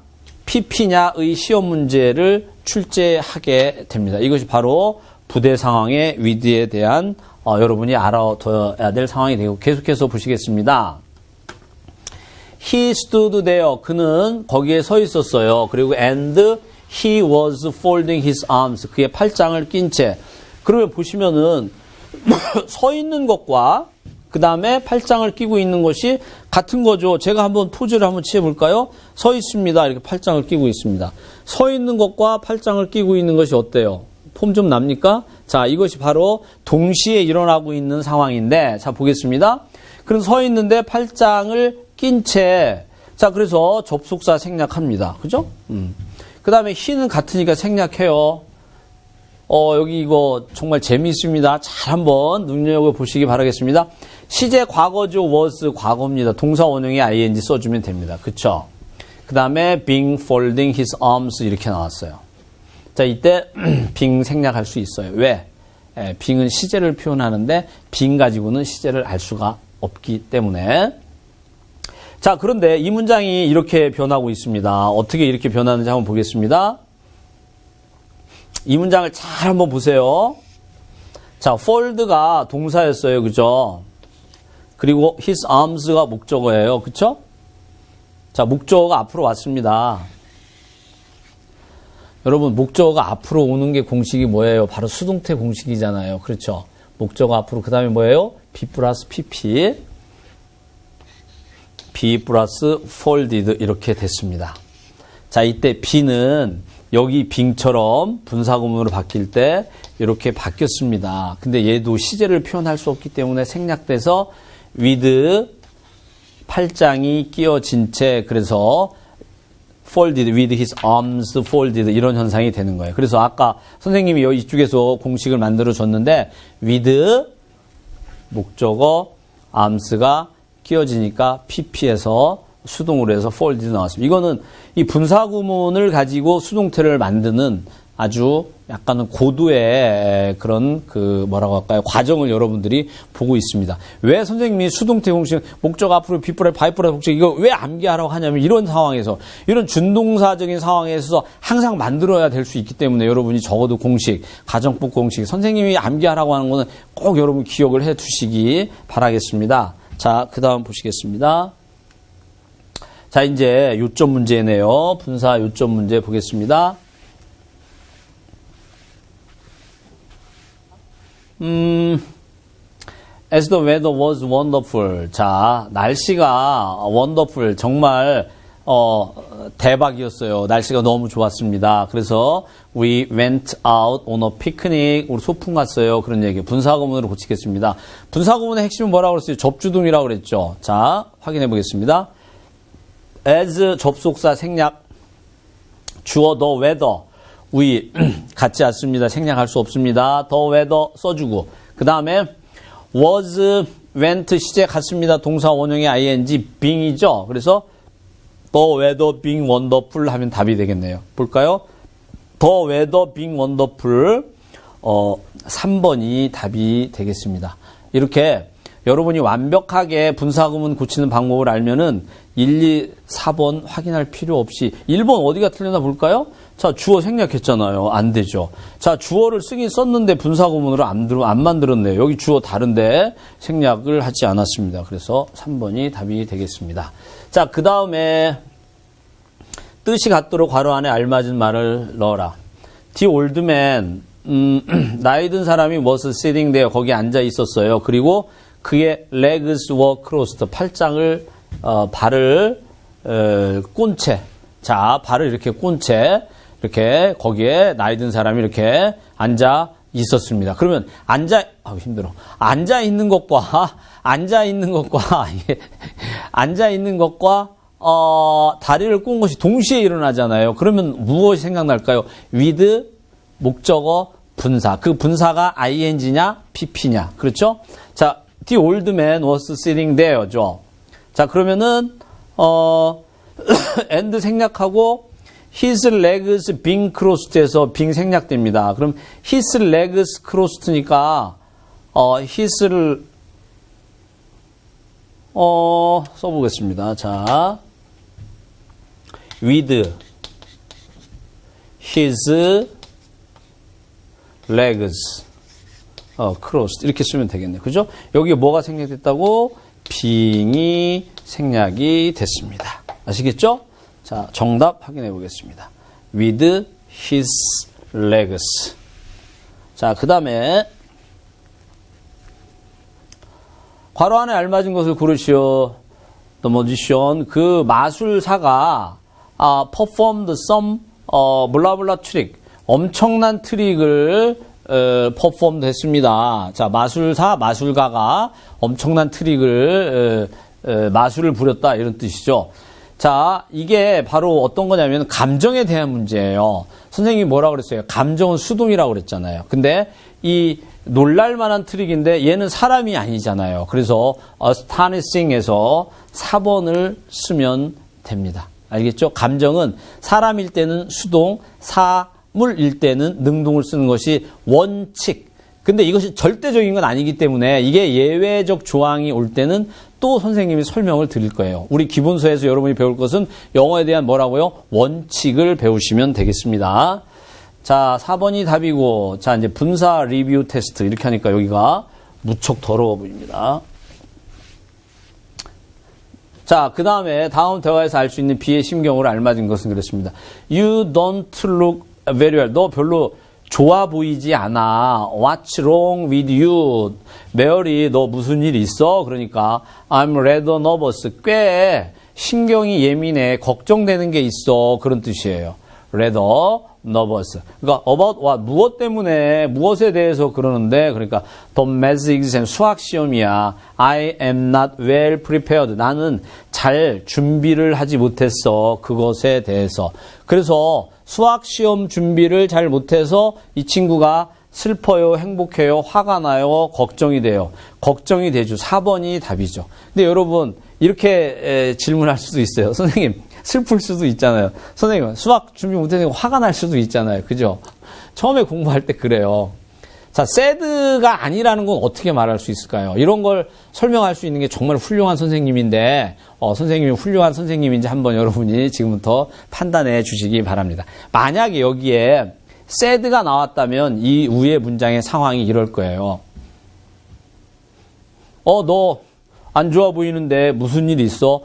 pp냐의 시험 문제를 출제하게 됩니다. 이것이 바로 부대 상황의 with에 대한 여러분이 알아둬야 될 상황이 되고 계속해서 보시겠습니다. He stood there. 그는 거기에 서 있었어요. 그리고 and he was folding his arms. 그의 팔짱을 낀 채. 그러면 보시면은 서 있는 것과 그 다음에 팔짱을 끼고 있는 것이 같은 거죠. 제가 한번 포즈를 한번 취해볼까요? 서 있습니다. 이렇게 팔짱을 끼고 있습니다. 서 있는 것과 팔짱을 끼고 있는 것이 어때요? 폼 좀 납니까? 자, 이것이 바로 동시에 일어나고 있는 상황인데, 자, 보겠습니다. 그럼 서 있는데 팔짱을 낀 채, 자, 그래서 접속사 생략합니다. 그죠? 그 다음에 he는 같으니까 생략해요. 여기 이거 정말 재미있습니다. 잘 한번 눈여겨보시기 바라겠습니다. 시제 과거죠. was 과거입니다. 동사 원형에 ing 써주면 됩니다. 그쵸? 그 다음에 being folding his arms 이렇게 나왔어요. 자, 이때 being 생략할 수 있어요. 왜? being은 시제를 표현하는데 being 가지고는 시제를 알 수가 없기 때문에. 자, 그런데 이 문장이 이렇게 변하고 있습니다. 어떻게 이렇게 변하는지 한번 보겠습니다. 이 문장을 잘 한번 보세요. 자, fold가 동사였어요. 그죠? 그리고 his arms가 목적어예요. 그쵸? 자, 목적어가 앞으로 왔습니다. 여러분, 목적어가 앞으로 오는 게 공식이 뭐예요? 바로 수동태 공식이잖아요. 그렇죠? 목적어 앞으로, 그 다음에 뭐예요? be 플러스 pp, be 플러스 folded 이렇게 됐습니다. 자, 이때 be는 여기 being처럼 분사구문으로 바뀔 때 이렇게 바뀌었습니다. 근데 얘도 시제를 표현할 수 없기 때문에 생략돼서 with 팔짱이 끼어진 채, 그래서 folded, with his arms folded 이런 현상이 되는 거예요. 그래서 아까 선생님이 이쪽에서 공식을 만들어 줬는데 with 목적어 arms가 끼어지니까 pp에서 수동으로 해서 folded 나왔습니다. 이거는 이 분사구문을 가지고 수동태를 만드는 아주 약간은 고도의 그런 뭐라고 할까요? 과정을 여러분들이 보고 있습니다. 왜 선생님이 수동태 공식, 목적 앞으로 빗불에 바이프라 복식 이거 왜 암기하라고 하냐면 이런 상황에서, 이런 준동사적인 상황에서 항상 만들어야 될 수 있기 때문에 여러분이 적어도 공식, 가정법 공식, 선생님이 암기하라고 하는 거는 꼭 여러분 기억을 해 두시기 바라겠습니다. 자, 그 다음 보시겠습니다. 자, 이제 요점 문제네요. 분사 요점 문제 보겠습니다. As the weather was wonderful. 자, 날씨가 wonderful. 정말, 대박이었어요. 날씨가 너무 좋았습니다. 그래서 we went out on a picnic. 우리 소풍 갔어요. 그런 얘기. 분사구문으로 고치겠습니다. 분사구문의 핵심은 뭐라고 그랬어요? 접주동이라고 그랬죠. 자, 확인해 보겠습니다. as 접속사 생략. 주어 the weather. we 같지 않습니다. 생략할 수 없습니다. the weather 써주고, 그 다음에 was, went 시제 같습니다. 동사 원형의 ing being이죠. 그래서 the weather being wonderful 하면 답이 되겠네요. 볼까요? the weather being wonderful 3번이 답이 되겠습니다. 이렇게 여러분이 완벽하게 분사구문 고치는 방법을 알면은 1, 2, 4번 확인할 필요 없이 1번 어디가 틀렸나 볼까요? 자, 주어 생략했잖아요. 안 되죠. 자, 주어를 쓰긴 썼는데 분사구문으로 안 만들었네요. 여기 주어 다른데 생략을 하지 않았습니다. 그래서 3번이 답이 되겠습니다. 자, 그 다음에 뜻이 같도록 괄호 안에 알맞은 말을 넣어라. The old man, 나이 든 사람이 was sitting there, 거기에 앉아 있었어요. 그리고 그의 legs were crossed, 팔짱을 발을 꼰 채, 자, 발을 이렇게 꼰 채, 이렇게 거기에 나이 든 사람이 이렇게 앉아 있었습니다. 그러면 힘들어. 앉아 있는 것과 다리를 꼰 것이 동시에 일어나잖아요. 그러면 무엇이 생각날까요? with 목적어 분사. 그 분사가 ing냐 pp냐. 그렇죠? 자, the old man was sitting there죠. 자, 그러면은 and 생략하고 his legs being crossed에서 being 생략됩니다. 그럼 his legs crossed니까 his를 써보겠습니다. 자, with his legs crossed 이렇게 쓰면 되겠네요. 그죠? 여기에 뭐가 생략됐다고? being이 생략이 됐습니다. 아시겠죠? 자, 정답 확인해 보겠습니다. with his legs. 자, 그 다음에 괄호 안에 알맞은 것을 고르시오. The magician, 그 마술사가 performed some 블라블라 트릭, 엄청난 트릭을 performed 했습니다. 자, 마술가가 엄청난 트릭을 마술을 부렸다 이런 뜻이죠. 자, 이게 바로 어떤 거냐면 감정에 대한 문제예요. 선생님이 뭐라고 그랬어요? 감정은 수동이라고 그랬잖아요. 근데 이 놀랄만한 트릭인데 얘는 사람이 아니잖아요. 그래서 astonishing에서 4번을 쓰면 됩니다. 알겠죠? 감정은 사람일 때는 수동, 사물일 때는 능동을 쓰는 것이 원칙. 근데 이것이 절대적인 건 아니기 때문에 이게 예외적 조항이 올 때는 또 선생님이 설명을 드릴 거예요. 우리 기본서에서 여러분이 배울 것은 영어에 대한 뭐라고요? 원칙을 배우시면 되겠습니다. 자, 4번이 답이고, 자, 이제 분사 리뷰 테스트. 이렇게 하니까 여기가 무척 더러워 보입니다. 자, 그 다음에 다음 대화에서 알 수 있는 B의 심경으로 알맞은 것은 그렇습니다. You don't look very well. 너 별로 좋아 보이지 않아. What's wrong with you? 메어리, 너 무슨 일 있어? 그러니까 I'm rather nervous. 꽤 신경이 예민해. 걱정되는 게 있어. 그런 뜻이에요. rather nervous. 그러니까 about what? 무엇 때문에, 무엇에 대해서 그러는데, 그러니까 the math exam, 수학 시험이야. I am not well prepared. 나는 잘 준비를 하지 못했어. 그것에 대해서. 그래서 수학 시험 준비를 잘 못해서 이 친구가 슬퍼요, 행복해요, 화가 나요, 걱정이 돼요. 걱정이 되죠. 4번이 답이죠. 근데 여러분 이렇게 질문할 수도 있어요. 선생님 슬플 수도 있잖아요. 선생님 수학 준비 못해서 화가 날 수도 있잖아요. 그죠? 처음에 공부할 때 그래요. 자, sad가 아니라는 건 어떻게 말할 수 있을까요? 이런 걸 설명할 수 있는 게 정말 훌륭한 선생님인데 선생님이 훌륭한 선생님인지 한번 여러분이 지금부터 판단해 주시기 바랍니다. 만약에 여기에 sad가 나왔다면 이 위의 문장의 상황이 이럴 거예요. 너 안 좋아 보이는데 무슨 일 있어?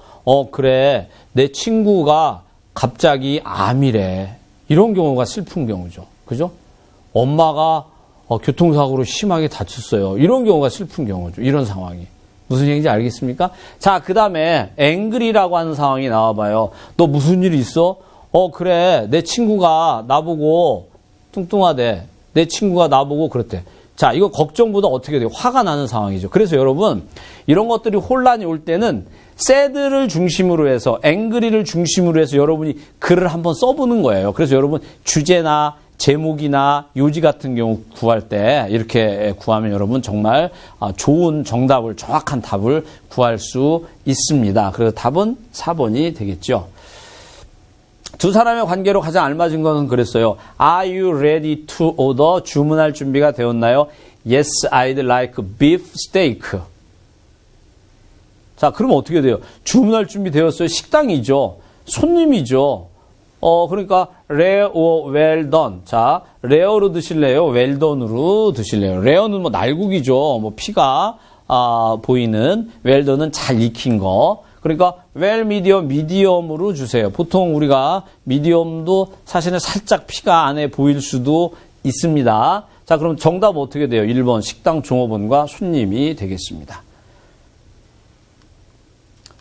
그래. 내 친구가 갑자기 암이래. 이런 경우가 슬픈 경우죠. 그죠? 엄마가 교통사고로 심하게 다쳤어요. 이런 경우가 슬픈 경우죠. 이런 상황이. 무슨 얘기인지 알겠습니까? 자, 그 다음에 angry라고 하는 상황이 나와봐요. 너 무슨 일 있어? 그래. 내 친구가 나보고 뚱뚱하대. 내 친구가 나보고 그랬대. 자, 이거 걱정보다 어떻게 돼요? 화가 나는 상황이죠. 그래서 여러분, 이런 것들이 혼란이 올 때는 sad를 중심으로 해서, angry를 중심으로 해서 여러분이 글을 한번 써보는 거예요. 그래서 여러분, 주제나 제목이나 요지 같은 경우 구할 때 이렇게 구하면 여러분 정말 좋은 정답을, 정확한 답을 구할 수 있습니다. 그래서 답은 4번이 되겠죠. 두 사람의 관계로 가장 알맞은 것은 그랬어요. Are you ready to order? 주문할 준비가 되었나요? Yes, I'd like beef steak. 자, 그러면 어떻게 돼요? 주문할 준비 되었어요. 식당이죠. 손님이죠. 그러니까 rare or well done. 자, rare로 드실래요? well done으로 드실래요? rare는 뭐 날국이죠. 뭐 피가 보이는, well done은 잘 익힌 거. 그러니까 well medium, medium으로 주세요. 보통 우리가 medium도 사실은 살짝 피가 안에 보일 수도 있습니다. 자, 그럼 정답 어떻게 돼요? 1번 식당 종업원과 손님이 되겠습니다.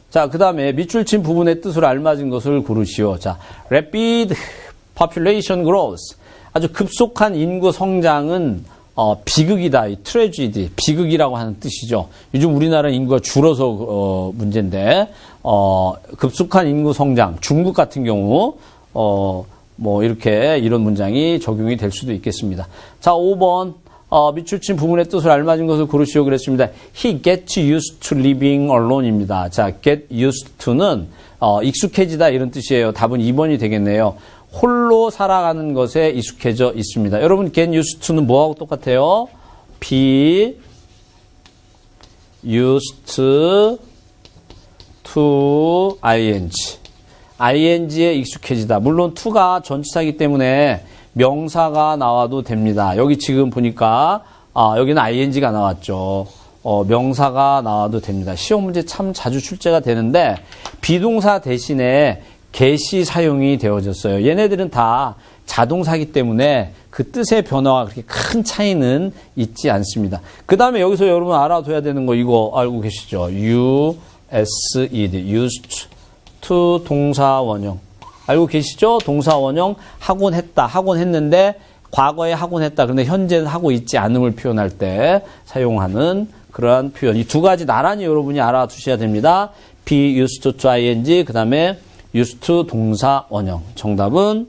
자, 그 다음에 밑줄 친 부분의 뜻으로 알맞은 것을 고르시오. 자, rapid population growth. 아주 급속한 인구 성장은 비극이다. 이 트래지디, 비극이라고 하는 뜻이죠. 요즘 우리나라 인구가 줄어서 문제인데 급속한 인구 성장, 중국 같은 경우 뭐 이렇게 이런 문장이 적용이 될 수도 있겠습니다. 자, 5번 밑줄 친 부분의 뜻을 알맞은 것을 고르시오 그랬습니다. He gets used to living alone입니다. 자, get used to는 익숙해지다 이런 뜻이에요. 답은 2번이 되겠네요. 홀로 살아가는 것에 익숙해져 있습니다. 여러분, get used to는 뭐하고 똑같아요? be used to ing. ing에 익숙해지다. 물론 to가 전치사이기 때문에 명사가 나와도 됩니다. 여기 지금 보니까 여기는 ing가 나왔죠. 명사가 나와도 됩니다. 시험 문제 참 자주 출제가 되는데 비동사 대신에 get이 사용이 되어졌어요. 얘네들은 다 자동사기 때문에 그 뜻의 변화가 그렇게 큰 차이는 있지 않습니다. 그 다음에 여기서 여러분 알아둬야 되는 거 이거 알고 계시죠? used, used to 동사 원형. 알고 계시죠? 동사 원형 하곤 했다, 하곤 했는데 과거에 하곤 했다. 그런데 현재는 하고 있지 않음을 표현할 때 사용하는 그러한 표현. 이 두 가지 나란히 여러분이 알아두셔야 됩니다. be used to ing, 그 다음에 used to 동사 원형. 정답은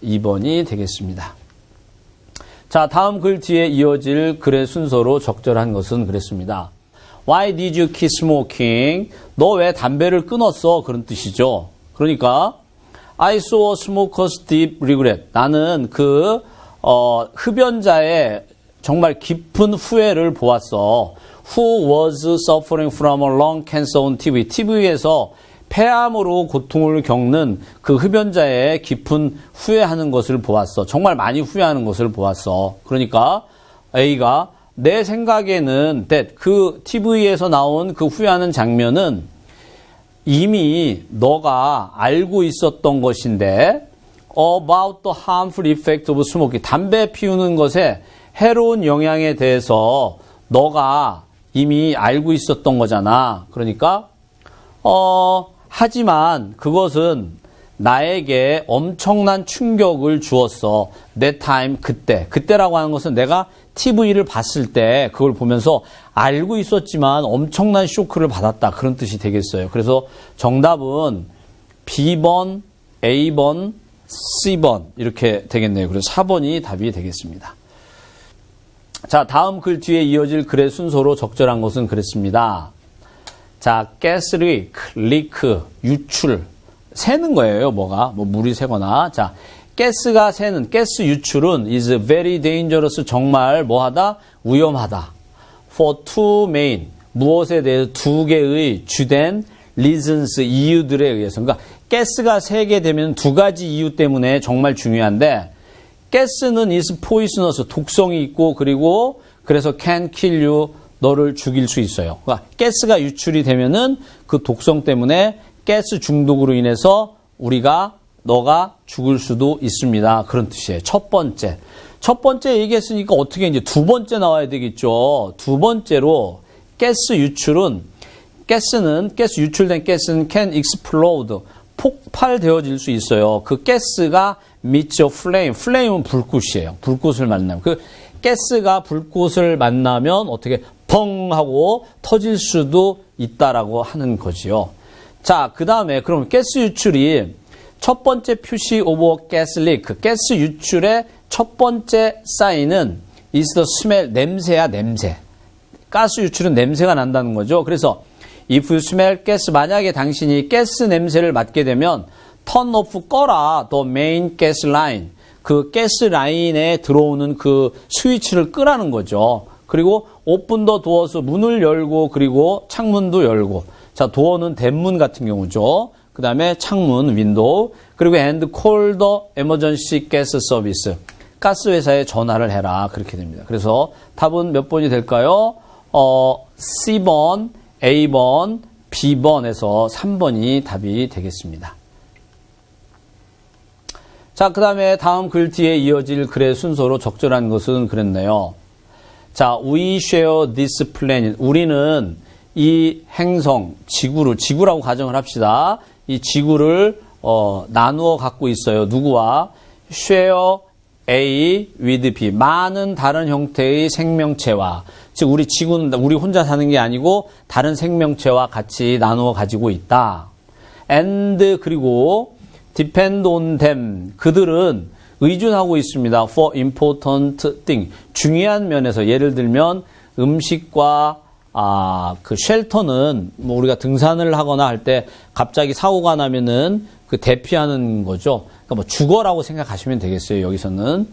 2번이 되겠습니다. 자, 다음 글 뒤에 이어질 글의 순서로 적절한 것은 그랬습니다. Why did you quit smoking? 너 왜 담배를 끊었어? 그런 뜻이죠. 그러니까 I saw a smoker's deep regret. 나는 흡연자의 정말 깊은 후회를 보았어. Who was suffering from a lung cancer on TV. TV에서 폐암으로 고통을 겪는 그 흡연자의 깊은 후회하는 것을 보았어. 정말 많이 후회하는 것을 보았어. 그러니까 A가 내 생각에는 that 그 TV에서 나온 그 후회하는 장면은 이미 너가 알고 있었던 것인데 about the harmful effect of smoking. 담배 피우는 것에 해로운 영향에 대해서 너가 이미 알고 있었던 거잖아. 그러니까 하지만 그것은 나에게 엄청난 충격을 주었어. that time, 그때라고 하는 것은 내가 TV를 봤을 때 그걸 보면서 알고 있었지만 엄청난 쇼크를 받았다. 그런 뜻이 되겠어요. 그래서 정답은 B번, A번, C번 이렇게 되겠네요. 그래서 4번이 답이 되겠습니다. 자, 다음 글 뒤에 이어질 글의 순서로 적절한 것은 그랬습니다. 자, 가스 리크, 유출. 새는 거예요, 뭐가. 물이 새거나. 자, 가스가 새는, 가스 유출은 is very dangerous. 정말 뭐하다? 위험하다. For two main. 무엇에 대해서 두 개의 주된 reasons, 이유들에 의해서. 그러니까 가스가 새게 되면 두 가지 이유 때문에 정말 중요한데 가스는 is poisonous. 독성이 있고 그리고 그래서 can kill you. 너를 죽일 수 있어요. 그러니까 가스가 유출이 되면은 그 독성 때문에 가스 중독으로 인해서 너가 죽을 수도 있습니다. 그런 뜻이에요. 첫 번째 얘기했으니까 어떻게 이제 두 번째 나와야 되겠죠. 두 번째로 가스 유출된 가스는 can explode. 폭발되어질 수 있어요. 그 가스가 meets a flame. flame은 불꽃이에요. 불꽃을 만나면. 그 가스가 불꽃을 만나면 어떻게 펑 하고 터질 수도 있다라고 하는 거지요. 자, 그 다음에 그럼 가스 유출이 첫 번째 표시 오버 가스 리크. 가스 유출의 첫 번째 사인은 is the smell. 냄새야, 냄새. 가스 유출은 냄새가 난다는 거죠. 그래서 if you smell gas, 만약에 당신이 가스 냄새를 맡게 되면 turn off, 꺼라 the main gas line. 그 가스 라인에 들어오는 그 스위치를 끄라는 거죠. 그리고 open the doors, 문을 열고 그리고 창문도 열고. 자, 도어는 대문 같은 경우죠. 그 다음에 창문, 윈도우. 그리고 and call the emergency gas service. 가스 회사에 전화를 해라. 그렇게 됩니다. 그래서 답은 몇 번이 될까요? C번, A번, B번에서 3번이 답이 되겠습니다. 자, 그 다음에 다음 글 뒤에 이어질 글의 순서로 적절한 것은 그랬네요. 자, we share this planet. 우리는 이 행성, 지구라고 가정을 합시다. 이 지구를 나누어 갖고 있어요. 누구와? share A with B. 많은 다른 형태의 생명체와, 즉 우리 지구는 우리 혼자 사는 게 아니고 다른 생명체와 같이 나누어 가지고 있다. and 그리고 depend on them. 그들은 의존하고 있습니다. for important thing. 중요한 면에서 예를 들면 음식과 그 쉘터는 뭐 우리가 등산을 하거나 할 때 갑자기 사고가 나면은 그 대피하는 거죠. 그러니까 뭐 주거라고 생각하시면 되겠어요. 여기서는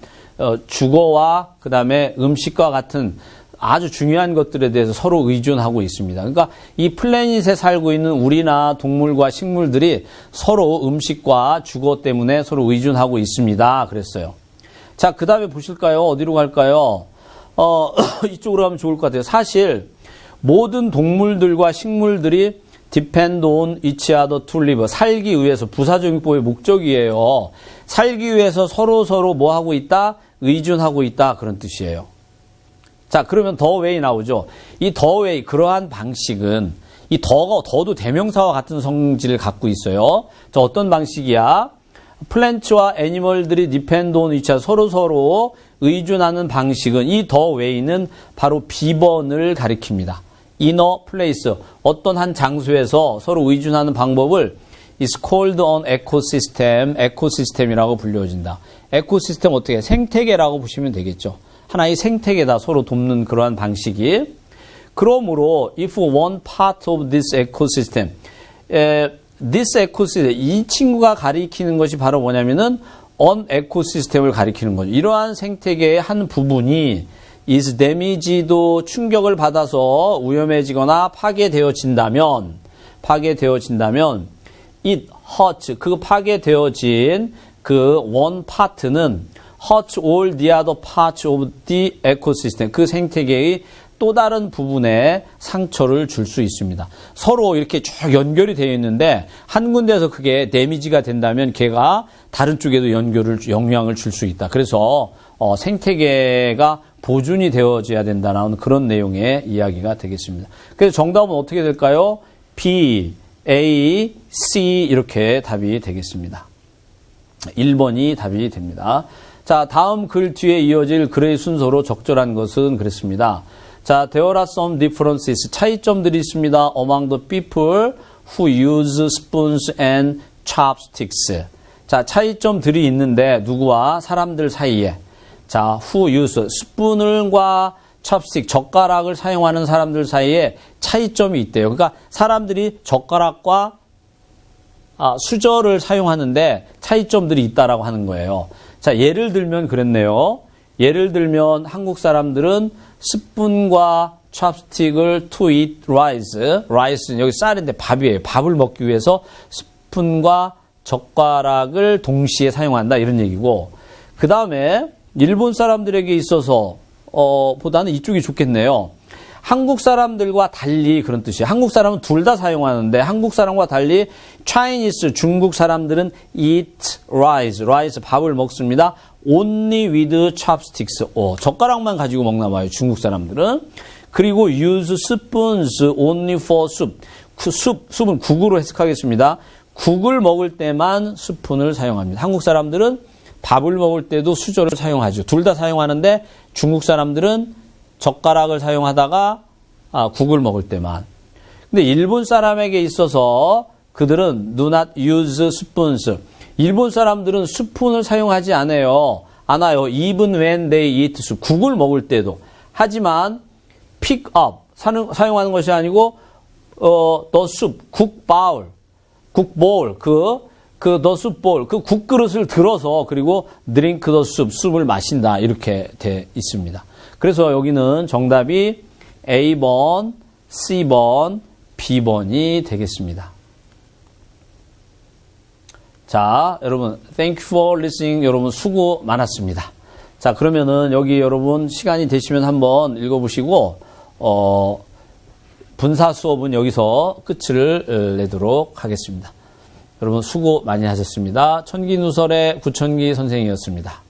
주거와 그다음에 음식과 같은 아주 중요한 것들에 대해서 서로 의존하고 있습니다. 그러니까 이 플래닛에 살고 있는 우리나 동물과 식물들이 서로 음식과 주거 때문에 서로 의존하고 있습니다. 그랬어요. 자, 그 다음에 보실까요? 어디로 갈까요? 이쪽으로 가면 좋을 것 같아요. 사실 모든 동물들과 식물들이 depend on each other to live. 살기 위해서 부사적용법의 목적이에요. 살기 위해서 서로 뭐 하고 있다? 의존하고 있다. 그런 뜻이에요. 자, 그러면 the way 나오죠. 이 the way, 그러한 방식은 이 더도 대명사와 같은 성질을 갖고 있어요. 자, 어떤 방식이야? 플랜츠와 애니멀들이 depend on each other, 서로 의존하는 방식은 이 the way는 바로 비번을 가리킵니다. in a place, 어떤 한 장소에서 서로 의존하는 방법을 is called an ecosystem, 에코시스템이라고 불려진다. 에코시스템 어떻게 생태계라고 보시면 되겠죠. 하나의 생태계다, 서로 돕는 그러한 방식이. 그러므로 if one part of this ecosystem, this ecosystem, 이 친구가 가리키는 것이 바로 뭐냐면은 on ecosystem을 가리키는 거죠. 이러한 생태계의 한 부분이 is damaged, 충격을 받아서 위험해지거나 파괴되어진다면 it hurts, 그 파괴되어진 그 one part는 hurts all the other parts of the ecosystem, 그 생태계의 또 다른 부분에 상처를 줄 수 있습니다. 서로 이렇게 쭉 연결이 되어 있는데 한 군데에서 그게 데미지가 된다면 걔가 다른 쪽에도 영향을 줄 수 있다. 그래서 생태계가 보존이 되어져야 된다는 그런 내용의 이야기가 되겠습니다. 그래서 정답은 어떻게 될까요? B, A, C 이렇게 답이 되겠습니다. 1번이 답이 됩니다. 자, 다음 글 뒤에 이어질 글의 순서로 적절한 것은 그랬습니다. 자, there are some differences. 차이점들이 있습니다. among the people who use spoons and chopsticks. 자, 차이점들이 있는데 누구와 사람들 사이에. 자, who use 스푼과 첩스틱, 젓가락을 사용하는 사람들 사이에 차이점이 있대요. 그러니까 사람들이 젓가락과 수저를 사용하는데 차이점들이 있다라고 하는 거예요. 자, 예를 들면 그랬네요. 예를 들면 한국 사람들은 스푼과 찹스틱을 to eat rice. rice는 여기 쌀인데 밥이에요. 밥을 먹기 위해서 스푼과 젓가락을 동시에 사용한다. 이런 얘기고. 그 다음에 일본 사람들에게 있어서 보다는 이쪽이 좋겠네요. 한국 사람들과 달리 그런 뜻이에요. 한국 사람은 둘 다 사용하는데 한국 사람과 달리 Chinese, 중국 사람들은 eat rice, 밥을 먹습니다. only with chopsticks, 젓가락만 가지고 먹나 봐요. 중국 사람들은. 그리고 use spoons only for soup. 숲은 국으로 해석하겠습니다. 국을 먹을 때만 스푼을 사용합니다. 한국 사람들은 밥을 먹을 때도 수저를 사용하죠. 둘 다 사용하는데 중국 사람들은 젓가락을 사용하다가 국을 먹을 때만. 근데 일본 사람에게 있어서 그들은 do not use spoons. 일본 사람들은 스푼을 사용하지 않아요. Even when they eat soup. 국을 먹을 때도. 하지만 pick up. 사용하는 것이 아니고 the soup. 국볼. the soup bowl. 그 국그릇을 들어서 그리고 drink the soup. 숲을 마신다. 이렇게 돼 있습니다. 그래서 여기는 정답이 A번, C번, B번이 되겠습니다. 자, 여러분, thank you for listening. 여러분, 수고 많았습니다. 자, 그러면은 여기 여러분 시간이 되시면 한번 읽어보시고, 분사 수업은 여기서 끝을 내도록 하겠습니다. 여러분, 수고 많이 하셨습니다. 천기누설의 구천기 선생이었습니다.